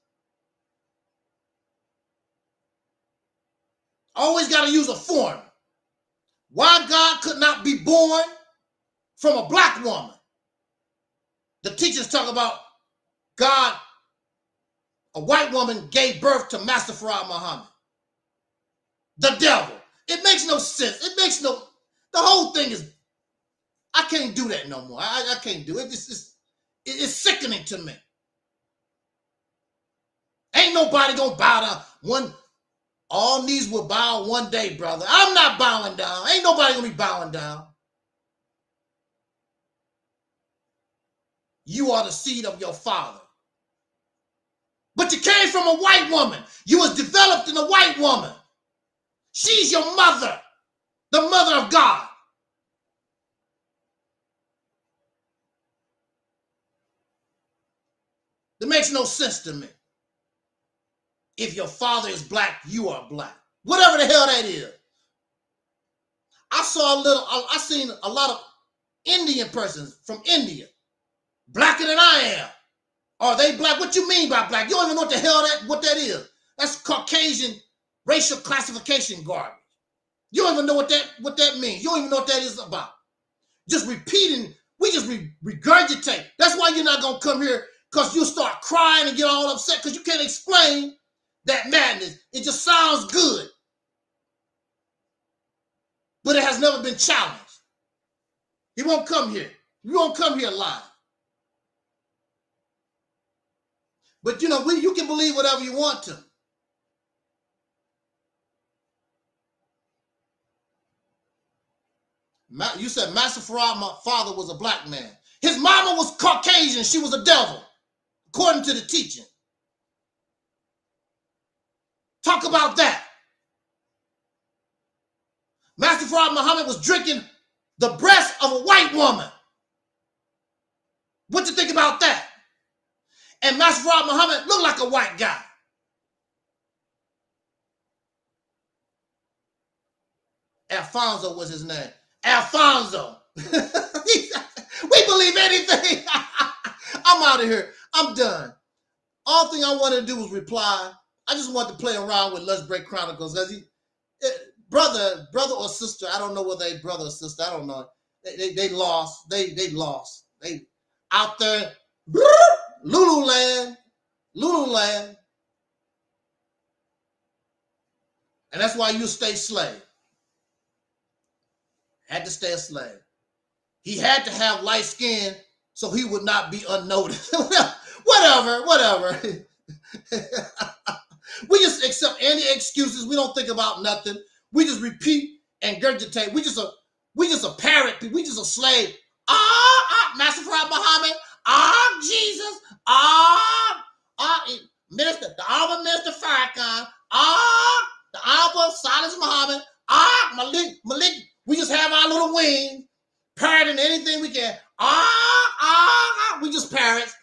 Always got to use a foreigner. Why God could not be born from a black woman? The teachers talk about God, a white woman gave birth to Master Farad Muhammad. The devil. It makes no sense. The whole thing is, I can't do that no more. I can't do it. It's sickening to me. Ain't nobody gonna bow down. All knees will bow one day, brother. I'm not bowing down. Ain't nobody gonna be bowing down. You are the seed of your father. But you came from a white woman. You was developed in a white woman. She's your mother, the mother of God. That makes no sense to me. If your father is black, you are black. Whatever the hell that is. I seen a lot of Indian persons from India. Blacker than I am. Are they black? What you mean by black? You don't even know what the hell what that is. That's Caucasian racial classification garbage. You don't even know what that means. You don't even know what that is about. Just repeating, we just regurgitate. That's why you're not gonna come here, because you start crying and get all upset because you can't explain that madness. It just sounds good, but it has never been challenged. He won't come here. You won't come here live. But you know, you can believe whatever you want to. You said Master Farad, my father, was a black man. His mama was Caucasian. She was a devil, according to the teaching. Talk about that. Master Farad Muhammad was drinking the breast of a white woman. What you think about that? And Master Farad Muhammad looked like a white guy. Alfonso was his name. Alfonso. We believe anything. I'm out of here. I'm done. All thing I wanted to do was reply. I just wanted to play around with Let's Break Chronicles because brother or sister, I don't know whether they brother or sister, I don't know. They lost. They lost. They out there, Lululand. And that's why you stay slave. Had to stay a slave. He had to have light skin so he would not be unnoticed. whatever. We just accept any excuses. We don't think about nothing. We just repeat and regurgitate. We just a parrot. We just a slave. Master Farad Muhammad. Jesus. Minister, the Honorable Minister Farrakhan. The Honorable Silas Muhammad. Malik. We just have our little wings, parroting anything we can. We just parrots.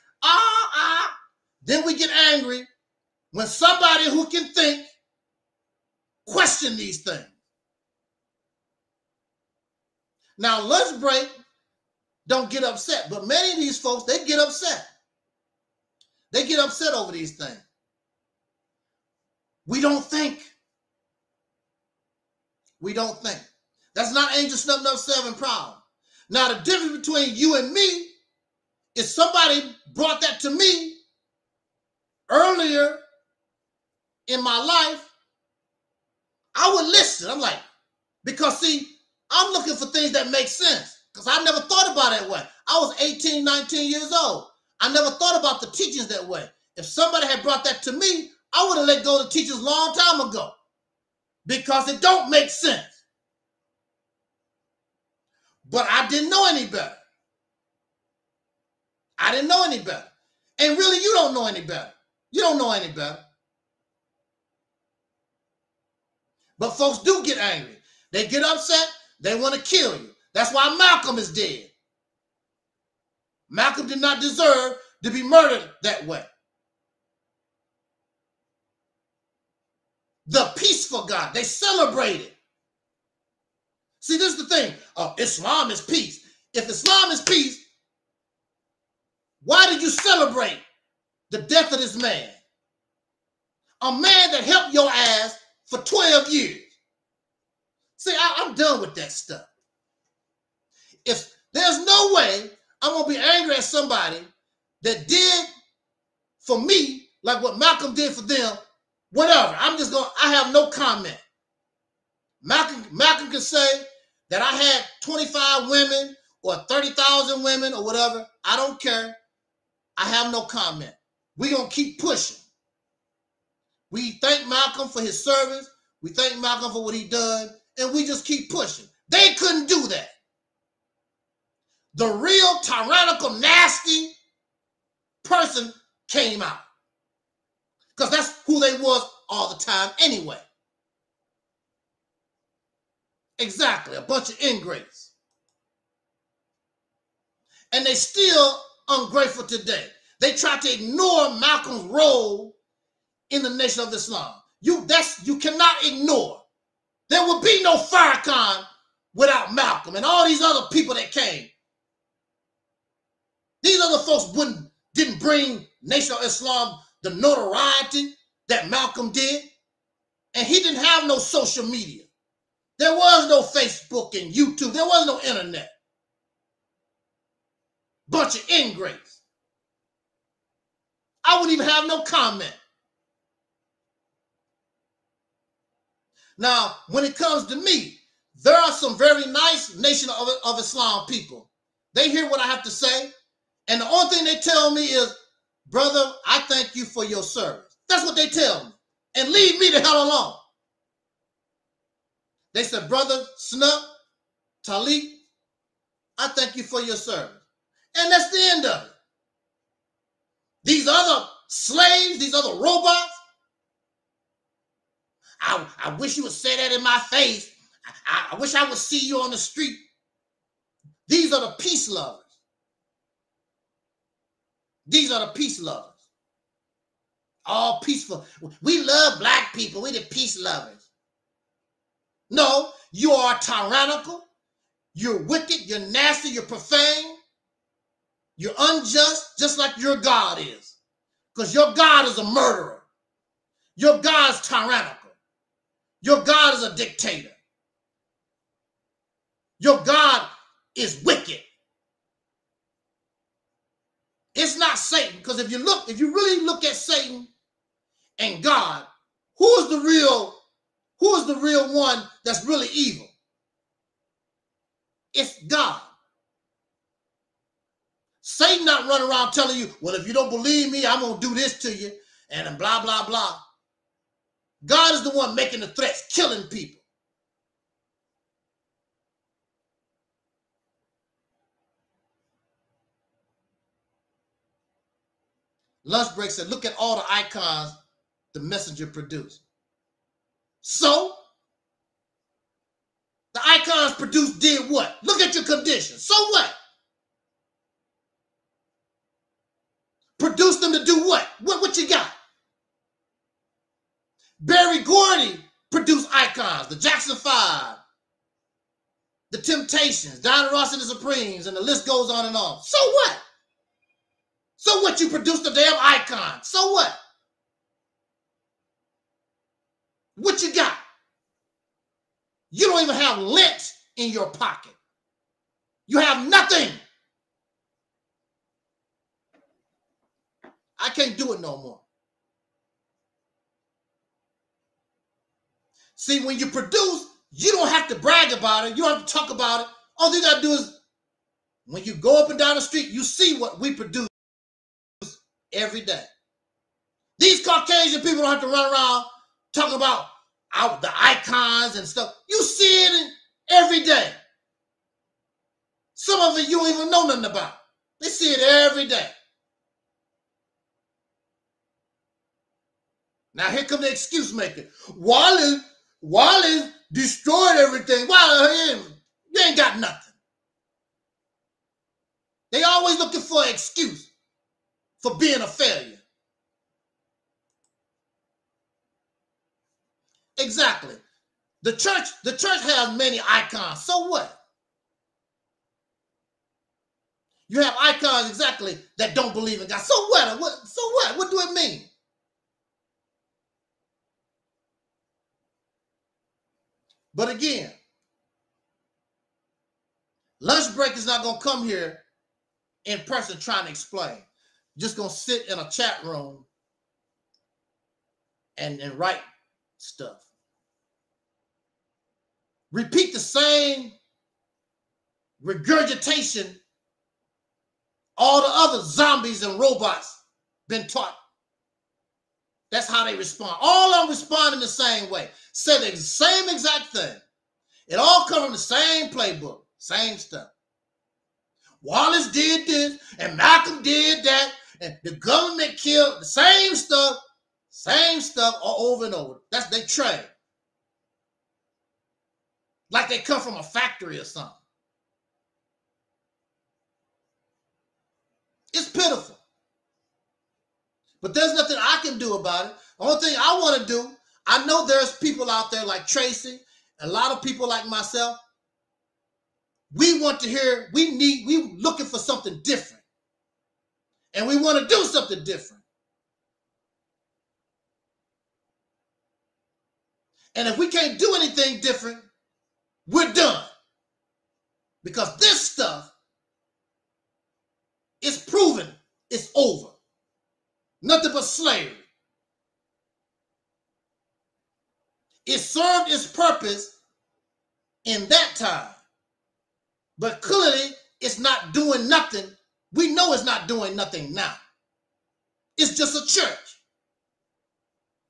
Then we get angry when somebody who can think question these things. Now, Let's Break don't get upset, but many of these folks, they get upset. They get upset over these things. We don't think. We don't think. That's not Angel Snub 7 problem. Now, the difference between you and me is somebody brought that to me earlier in my life. I would listen. I'm like, because see, I'm looking for things that make sense because I never thought about it that way. I was 18, 19 years old. I never thought about the teachings that way. If somebody had brought that to me, I would have let go of the teachings a long time ago because it don't make sense. But I didn't know any better. I didn't know any better. And really, you don't know any better. You don't know any better. But folks do get angry. They get upset. They want to kill you. That's why Malcolm is dead. Malcolm did not deserve to be murdered that way. The peaceful God, they celebrated. See, this is the thing. Islam is peace. If Islam is peace, why did you celebrate the death of this man? A man that helped your ass for 12 years. See, I'm done with that stuff. If there's no way I'm going to be angry at somebody that did for me like what Malcolm did for them, whatever. I have no comment. Malcolm can say that I had 25 women or 30,000 women or whatever. I don't care. I have no comment. We're going to keep pushing. We thank Malcolm for his service. We thank Malcolm for what he done. And we just keep pushing. They couldn't do that. The real tyrannical, nasty person came out. Because that's who they was all the time anyway. Exactly, a bunch of ingrates. And they still ungrateful today. They try to ignore Malcolm's role in the Nation of Islam. You cannot ignore. There would be no Farrakhan without Malcolm and all these other people that came. These other folks didn't bring Nation of Islam the notoriety that Malcolm did, and he didn't have no social media. There was no Facebook and YouTube. There was no internet. Bunch of ingrates. I wouldn't even have no comment. Now, when it comes to me, there are some very nice Nation of Islam people. They hear what I have to say, and the only thing they tell me is, brother, I thank you for your service. That's what they tell me. And leave me the hell alone. They said, brother Snuff, Taalik, I thank you for your service. And that's the end of it. These other slaves, these other robots, I wish you would say that in my face. I wish I would see you on the street. These are the peace lovers. These are the peace lovers. All peaceful. We love black people. We the peace lovers. No, you are tyrannical. You're wicked. You're nasty. You're profane. You're unjust, just like your God is. Because your God is a murderer. Your God is tyrannical. Your God is a dictator. Your God is wicked. It's not Satan, because if you really look at Satan and God, who is the real one that's really evil? It's God. Satan not running around telling you, well, if you don't believe me, I'm going to do this to you, and blah, blah, blah. God is the one making the threats, killing people. Lunch break said, look at all the icons the messenger produced. So, the icons produced did what? Look at your condition. So what? Produced them to do what? What you got? Barry Gordy produced icons, the Jackson 5, the Temptations, Diana Ross and the Supremes, and the list goes on and on. So what? So what? You produced a damn icon. So what? What you got? You don't even have lint in your pocket. You have nothing. I can't do it no more. See, when you produce, you don't have to brag about it. You don't have to talk about it. All you got to do is, when you go up and down the street, you see what we produce every day. These Caucasian people don't have to run around talking about the icons and stuff. You see it every day. Some of it you don't even know nothing about. They see it every day. Now here come the excuse maker. Wallace destroyed everything. Wallace, you ain't got nothing. They always looking for an excuse for being a failure. Exactly. The church has many icons. So what? You have icons exactly that don't believe in God. So what? So what? What do it mean? But again, lunch break is not going to come here in person trying to explain. Just going to sit in a chat room and write stuff. Repeat the same regurgitation all the other zombies and robots been taught. That's how they respond. All of them respond in the same way. Say the same exact thing. It all comes from the same playbook. Same stuff. Wallace did this, and Malcolm did that, and the government killed the same stuff all over and over. That's they trade. Like they come from a factory or something. It's pitiful. But there's nothing I can do about it. The only thing I want to do, I know there's people out there like Tracy, a lot of people like myself. We want to hear, we looking for something different. And we want to do something different. And if we can't do anything different, we're done. Because this stuff is proven it's over. Nothing but slavery. It served its purpose in that time. But clearly, it's not doing nothing. We know it's not doing nothing now. It's just a church.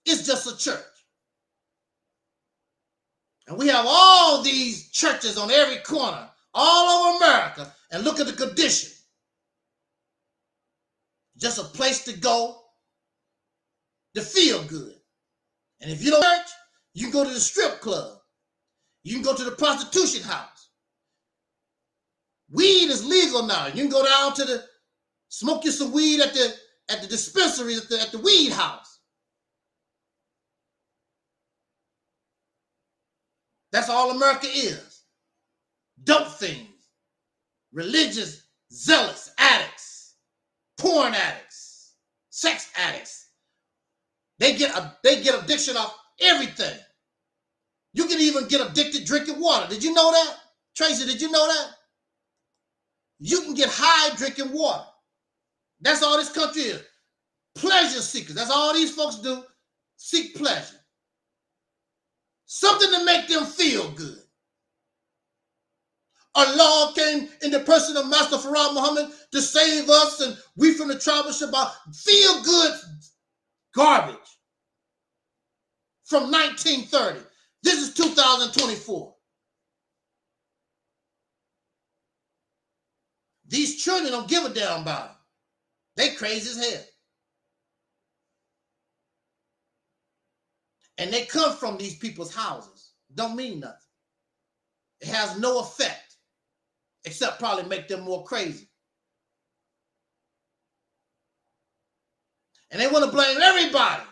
It's just a church. And we have all these churches on every corner, all over America, and look at the condition. Just a place to go to feel good. And if you don't church, you can go to the strip club. You can go to the prostitution house. Weed is legal now. You can go down to the, smoke you some weed at the dispensary, at the weed house. That's all America is. Dope fiends, religious, zealous, addicts, porn addicts, sex addicts. They get addiction off everything. You can even get addicted drinking water. Did you know that? Tracy, did you know that? You can get high drinking water. That's all this country is. Pleasure seekers. That's all these folks do. Seek pleasure. Something to make them feel good. Allah came in the person of Master Farad Muhammad to save us, and we from the tribe of Shabbat. Feel good garbage from 1930. This is 2024. These children don't give a damn about it. They crazy as hell. And they come from these people's houses. Don't mean nothing. It has no effect, except probably make them more crazy. And they want to blame everybody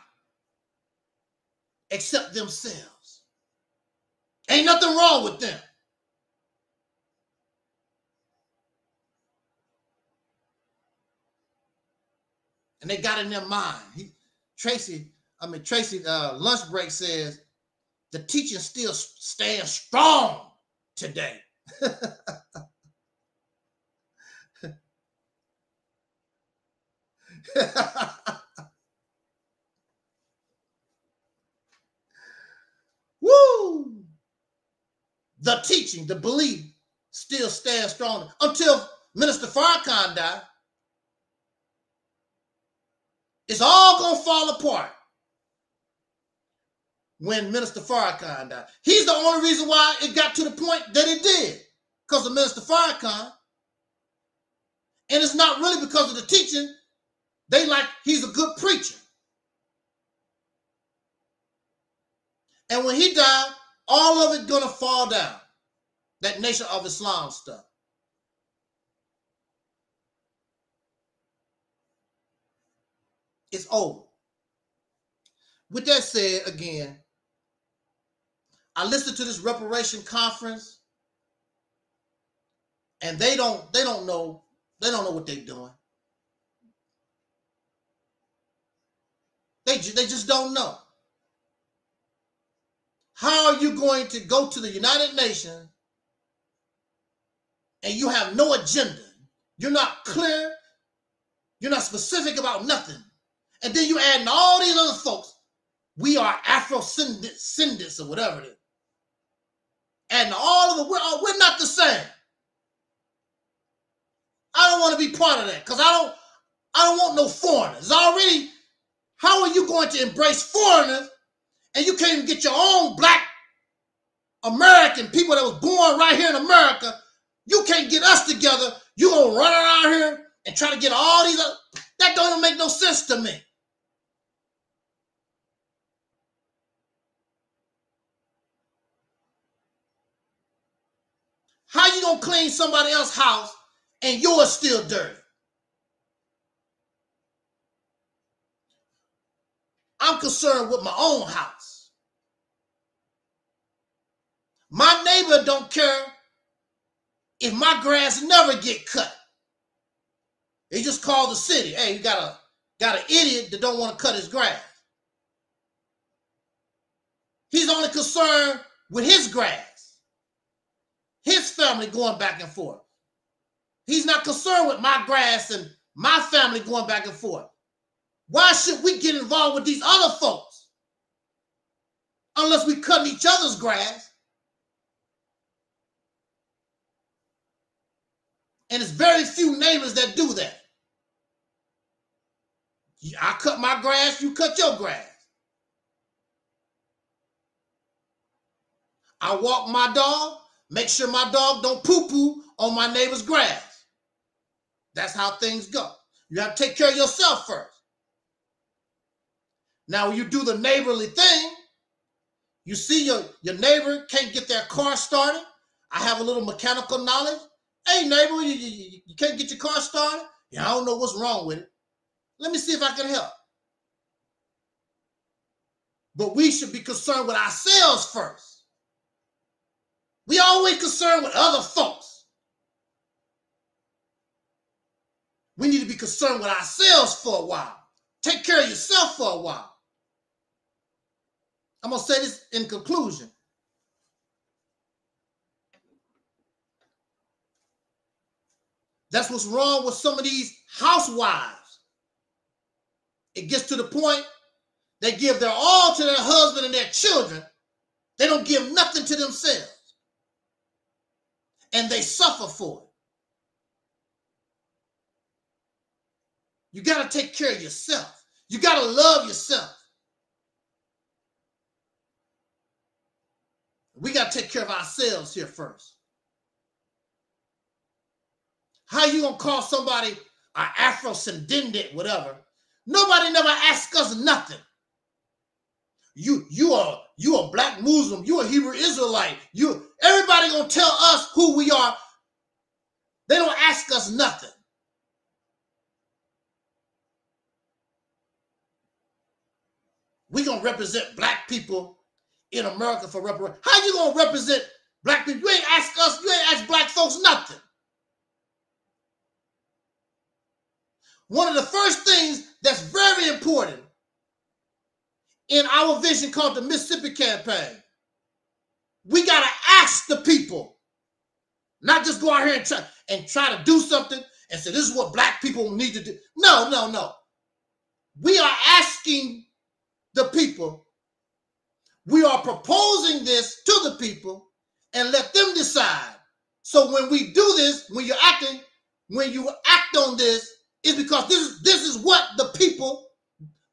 except themselves. Ain't nothing wrong with them. And they got in their mind. Tracy lunch break says the teaching still stands strong today. Woo! The teaching, the belief still stands strong until Minister Farrakhan died. It's all going to fall apart when Minister Farrakhan died. He's the only reason why it got to the point that it did, because of Minister Farrakhan. And it's not really because of the teaching. They like he's a good preacher. And when he died, all of it going to fall down. That Nation of Islam stuff. It's over. With that said, again, I listened to this reparation conference, and they don't know what they're doing. They just don't know. How are you going to go to the United Nations and you have no agenda? You're not clear. You're not specific about nothing. And then you add in all these other folks. We are Afro-descendants or whatever it is. And all of them, we're not the same. I don't want to be part of that because I don't want no foreigners. Already, how are you going to embrace foreigners and you can't even get your own black American people that was born right here in America? You can't get us together. You gonna run around here and try to get all these other, that don't make no sense to me. How you gonna clean somebody else's house and yours still dirty? I'm concerned with my own house. My neighbor don't care if my grass never get cut. They just call the city. Hey, you got an idiot that don't want to cut his grass. He's only concerned with his grass, his family going back and forth. He's not concerned with my grass and my family going back and forth. Why should we get involved with these other folks? Unless we cut each other's grass. And it's very few neighbors that do that. I cut my grass, you cut your grass. I walk my dog, make sure my dog don't poo-poo on my neighbor's grass. That's how things go. You have to take care of yourself first. Now, when you do the neighborly thing, you see your neighbor can't get their car started. I have a little mechanical knowledge. Hey, neighbor, you can't get your car started? Yeah, I don't know what's wrong with it. Let me see if I can help. But we should be concerned with ourselves first. We always concerned with other folks. We need to be concerned with ourselves for a while. Take care of yourself for a while. I'm going to say this in conclusion. That's what's wrong with some of these housewives. It gets to the point they give their all to their husband and their children. They don't give nothing to themselves. And they suffer for it. You got to take care of yourself. You got to love yourself. We got to take care of ourselves here first. How you going to call somebody an Afro-descendant, whatever? Nobody never asked us nothing. You are black Muslim. You a Hebrew Israelite. Everybody going to tell us who we are. They don't ask us nothing. We going to represent black people in America for reparations. How you going to represent black people? You ain't ask us, you ain't ask black folks nothing. One of the first things that's very important in our vision called the Mississippi Campaign, we got to ask the people, not just go out here and try to do something and say, this is what black people need to do. No, no, no. We are asking the people. We are proposing this to the people and let them decide. So when we do this, when you act on this, it's because this is what the people,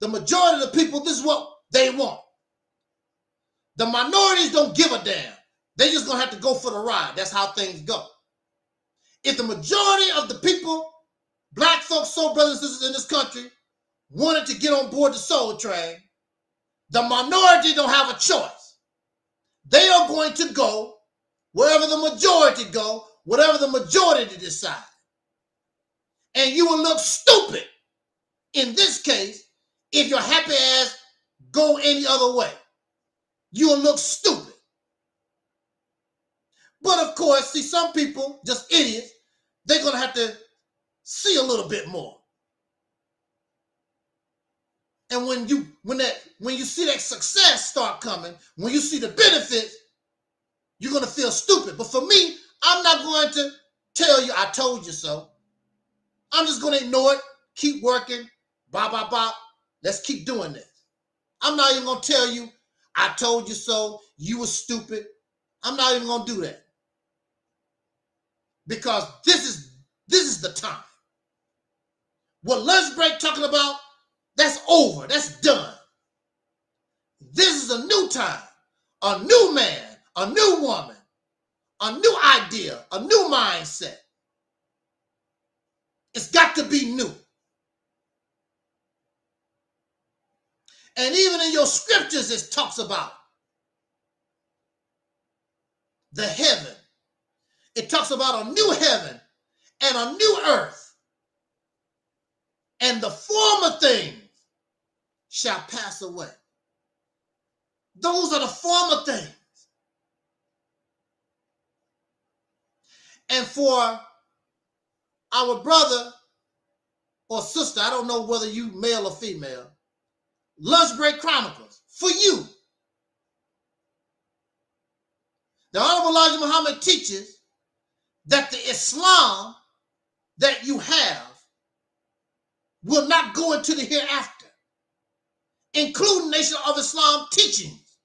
the majority of the people, this is what they want. The minorities don't give a damn. They just gonna have to go for the ride. That's how things go. If the majority of the people, black folks, soul brothers and sisters in this country, wanted to get on board the soul train, the minority don't have a choice. They are going to go wherever the majority go, whatever the majority decide. And you will look stupid in this case if your happy ass go any other way. You will look stupid. But of course, see, some people, just idiots, they're going to have to see a little bit more. And when you see that success start coming, when you see the benefits, you're going to feel stupid. But for me, I'm not going to tell you, I told you so. I'm just going to ignore it, keep working, blah, blah, blah. Let's keep doing this. I'm not even going to tell you, I told you so, you were stupid. I'm not even going to do that. Because this is the time. What lunch break talking about, that's over. That's done. This is a new time, a new man, a new woman, a new idea, a new mindset. It's got to be new. And even in your scriptures, it talks about the heaven. It talks about a new heaven and a new earth. And the former things shall pass away. Those are the former things. And for our brother or sister, I don't know whether you male or female, Lunch Break Chronicles, for you, The Honorable Elijah Muhammad teaches that the Islam that you have will not go into the hereafter, including Nation of Islam teachings.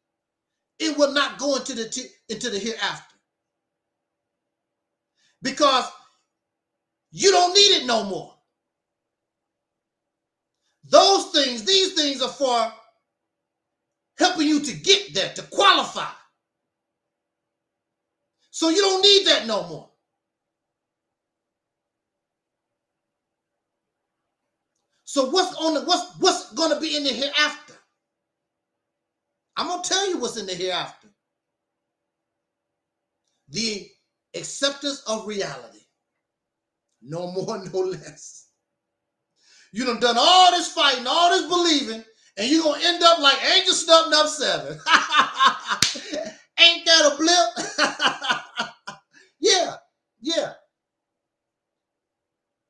It will not go into the hereafter because you don't need it no more. Those things, these things are for helping you to get there, to qualify. So you don't need that no more. So what's going to be in the hereafter? I'm going to tell you what's in the hereafter. The acceptance of reality. No more, no less. You done all this fighting, all this believing, and you're going to end up like Angel Snubbing Up 7. Ain't that a blip? Yeah, yeah.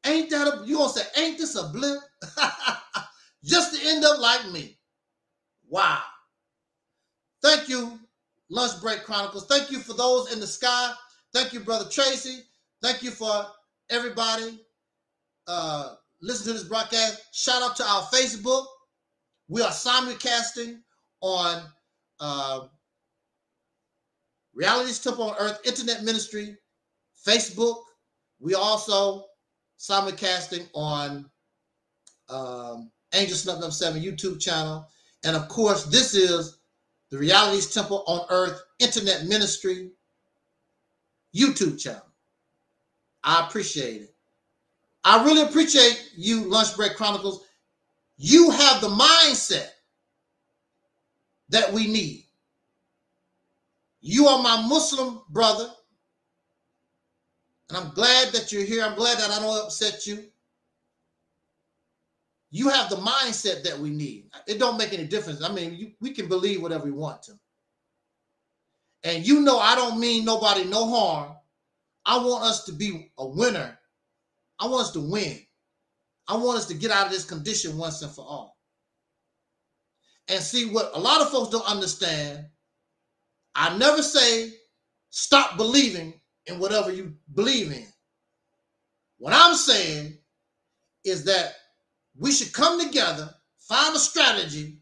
Ain't that a, you going to say, ain't this a blip? Just to end up like me. Wow. Thank you, Lunch Break Chronicles. Thank you for those in the sky. Thank you, Brother Tracy. Thank you for everybody listen to this broadcast. Shout out to our Facebook. We are simulcasting on Reality's Temple on Earth Internet Ministry, Facebook. We also simulcasting on Angel Snubbing Up 7 YouTube channel. And of course, this is the Reality's Temple on Earth Internet Ministry YouTube channel. I appreciate it. I really appreciate you, Lunch Break Chronicles. You have the mindset that we need. You are my Muslim brother, and I'm glad that you're here. I'm glad that I don't upset you. You have the mindset that we need. It don't make any difference. I mean, we can believe whatever we want to. And you know I don't mean nobody no harm. I want us to be a winner. I want us to win. I want us to get out of this condition once and for all. And see, what a lot of folks don't understand, I never say stop believing in whatever you believe in. What I'm saying is that we should come together, find a strategy,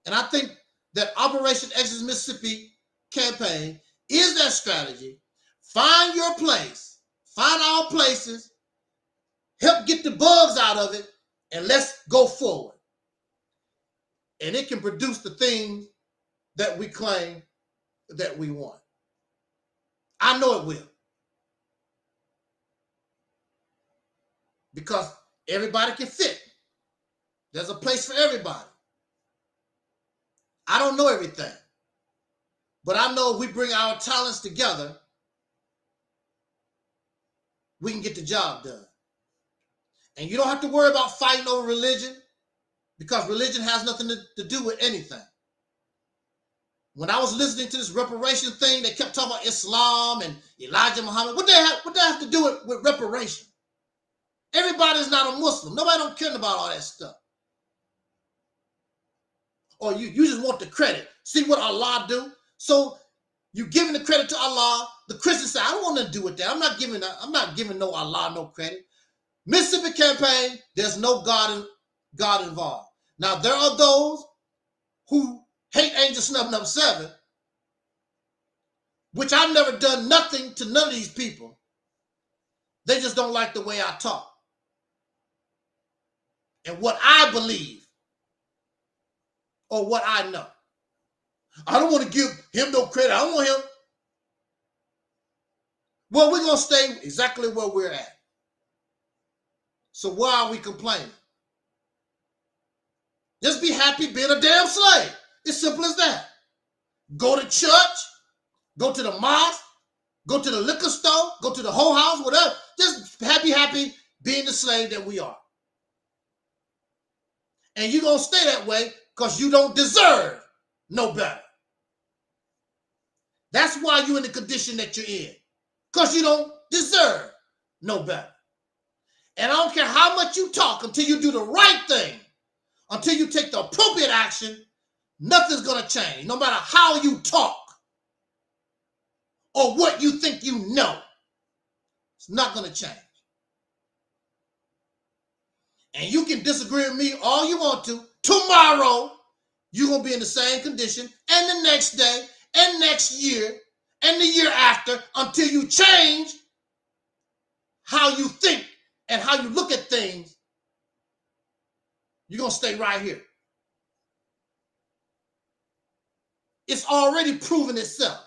and I think that Operation Exodus Mississippi campaign is that strategy. Find your place, find our places, help get the bugs out of it, and let's go forward. And it can produce the things that we claim that we want. I know it will. Because everybody can fit. There's a place for everybody. I don't know everything. But I know if we bring our talents together, we can get the job done. And you don't have to worry about fighting over religion, because religion has nothing to do with anything. When I was listening to this reparation thing, they kept talking about Islam and Elijah Muhammad. What they have to do with reparation? Everybody's not a Muslim. Nobody don't care about all that stuff. Or you just want the credit. See what Allah do? So you giving the credit to Allah. The Christians say, I don't want nothing to do with that. I'm not giving no Allah no credit. Mississippi campaign, there's no God involved. Now there are those who hate Angel Snubbing Up 7, which I've never done nothing to none of these people. They just don't like the way I talk and what I believe or what I know. I don't want to give him no credit. I don't want him. Well, we're going to stay exactly where we're at. So why are we complaining? Just be happy being a damn slave. It's simple as that. Go to church, go to the mosque, go to the liquor store, go to the whole house, whatever. Just happy being the slave that we are. And you're going to stay that way because you don't deserve no better. That's why you're in the condition that you're in, because you don't deserve no better. And I don't care how much you talk until you do the right thing, until you take the appropriate action, nothing's going to change, no matter how you talk. or what you think you know. It's not going to change. And you can disagree with me all you want to. Tomorrow, you're going to be in the same condition, and the next day, and next year, and the year after, until you change how you think and how you look at things. You're going to stay right here. It's already proven itself.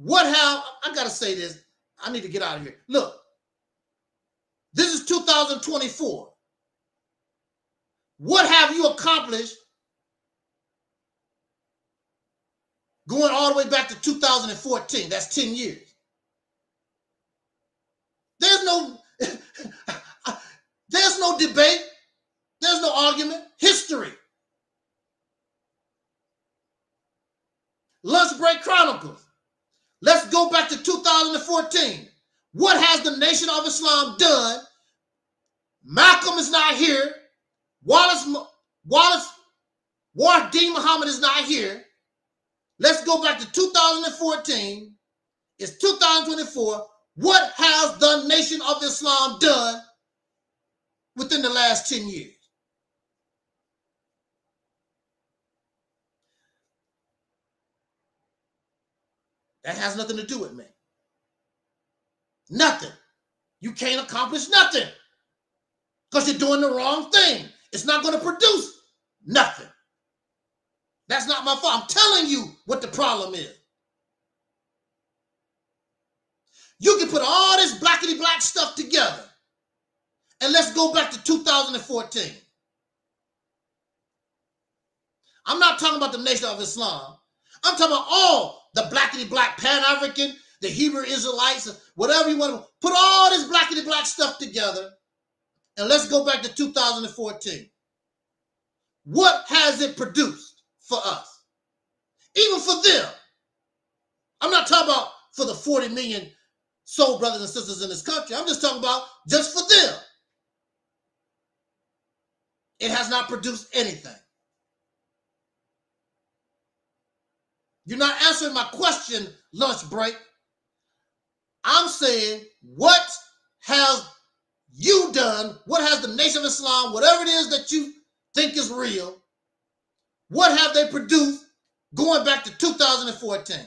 I got to say this. I need to get out of here. Look, this is 2024. What have you accomplished going all the way back to 2014? That's 10 years. There's no debate. There's no argument. History. Lunch Break Chronicles. Let's go back to 2014. What has the Nation of Islam done? Malcolm is not here. Ward-Dean Muhammad is not here. Let's go back to 2014. It's 2024. What has the Nation of Islam done within the last 10 years? That has nothing to do with me. Nothing. You can't accomplish nothing because you're doing the wrong thing. It's not going to produce nothing. That's not my fault. I'm telling you what the problem is. You can put all this blackity black stuff together, and let's go back to 2014. I'm not talking about the Nation of Islam. I'm talking about all the blackity black Pan-African, the Hebrew Israelites, whatever you want to put all this blackity black stuff together, and let's go back to 2014. What has it produced for us? Even for them. I'm not talking about for the 40 million soul brothers and sisters in this country. I'm just talking about just for them. It has not produced anything. You're not answering my question, Lunch Break. I'm saying, what have you done? What has the Nation of Islam, whatever it is that you think is real, what have they produced going back to 2014?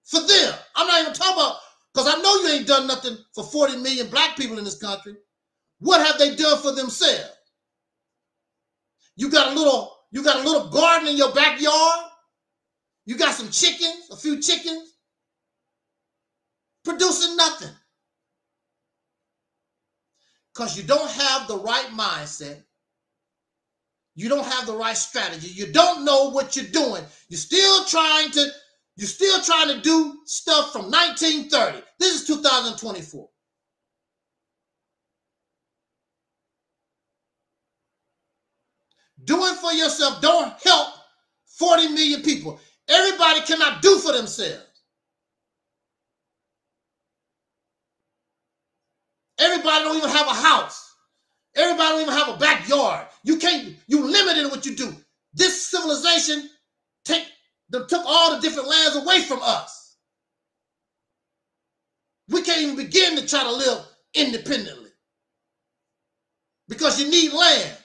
For them. I'm not even talking about, because I know you ain't done nothing for 40 million black people in this country. What have they done for themselves? You got a little garden in your backyard? You got some chickens, a few chickens, producing nothing. Because you don't have the right mindset. You don't have the right strategy. You don't know what you're doing. You're still trying to do stuff from 1930. This is 2024. Doing for yourself don't help 40 million people. Everybody cannot do for themselves. Everybody don't even have a house. Everybody don't even have a backyard. You limited in what you do. This civilization took all the different lands away from us. We can't even begin to try to live independently because you need land.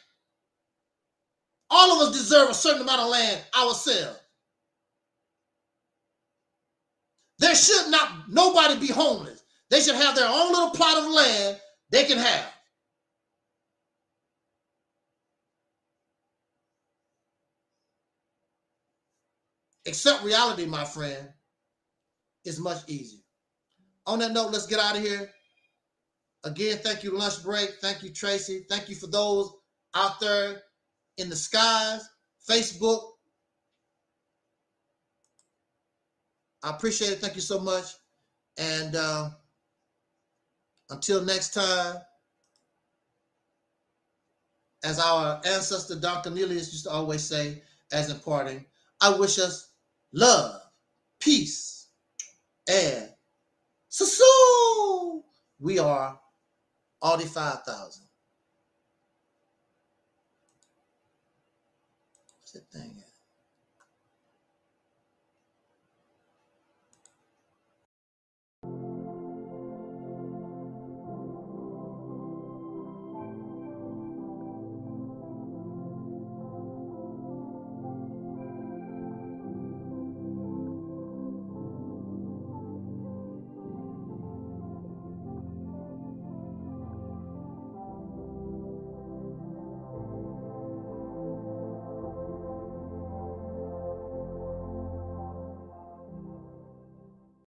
All of us deserve a certain amount of land ourselves. There should not nobody be homeless. They should have their own little plot of land they can have. Accept reality, my friend, is much easier. On that note, let's get out of here. Again, thank you, Lunch Break. Thank you, Tracy. Thank you for those out there in the skies, Facebook. I appreciate it. Thank you so much. And until next time, as our ancestor Dr. Cornelius used to always say, as in parting, I wish us love, peace, and so we are all the 5,000. What's that thing?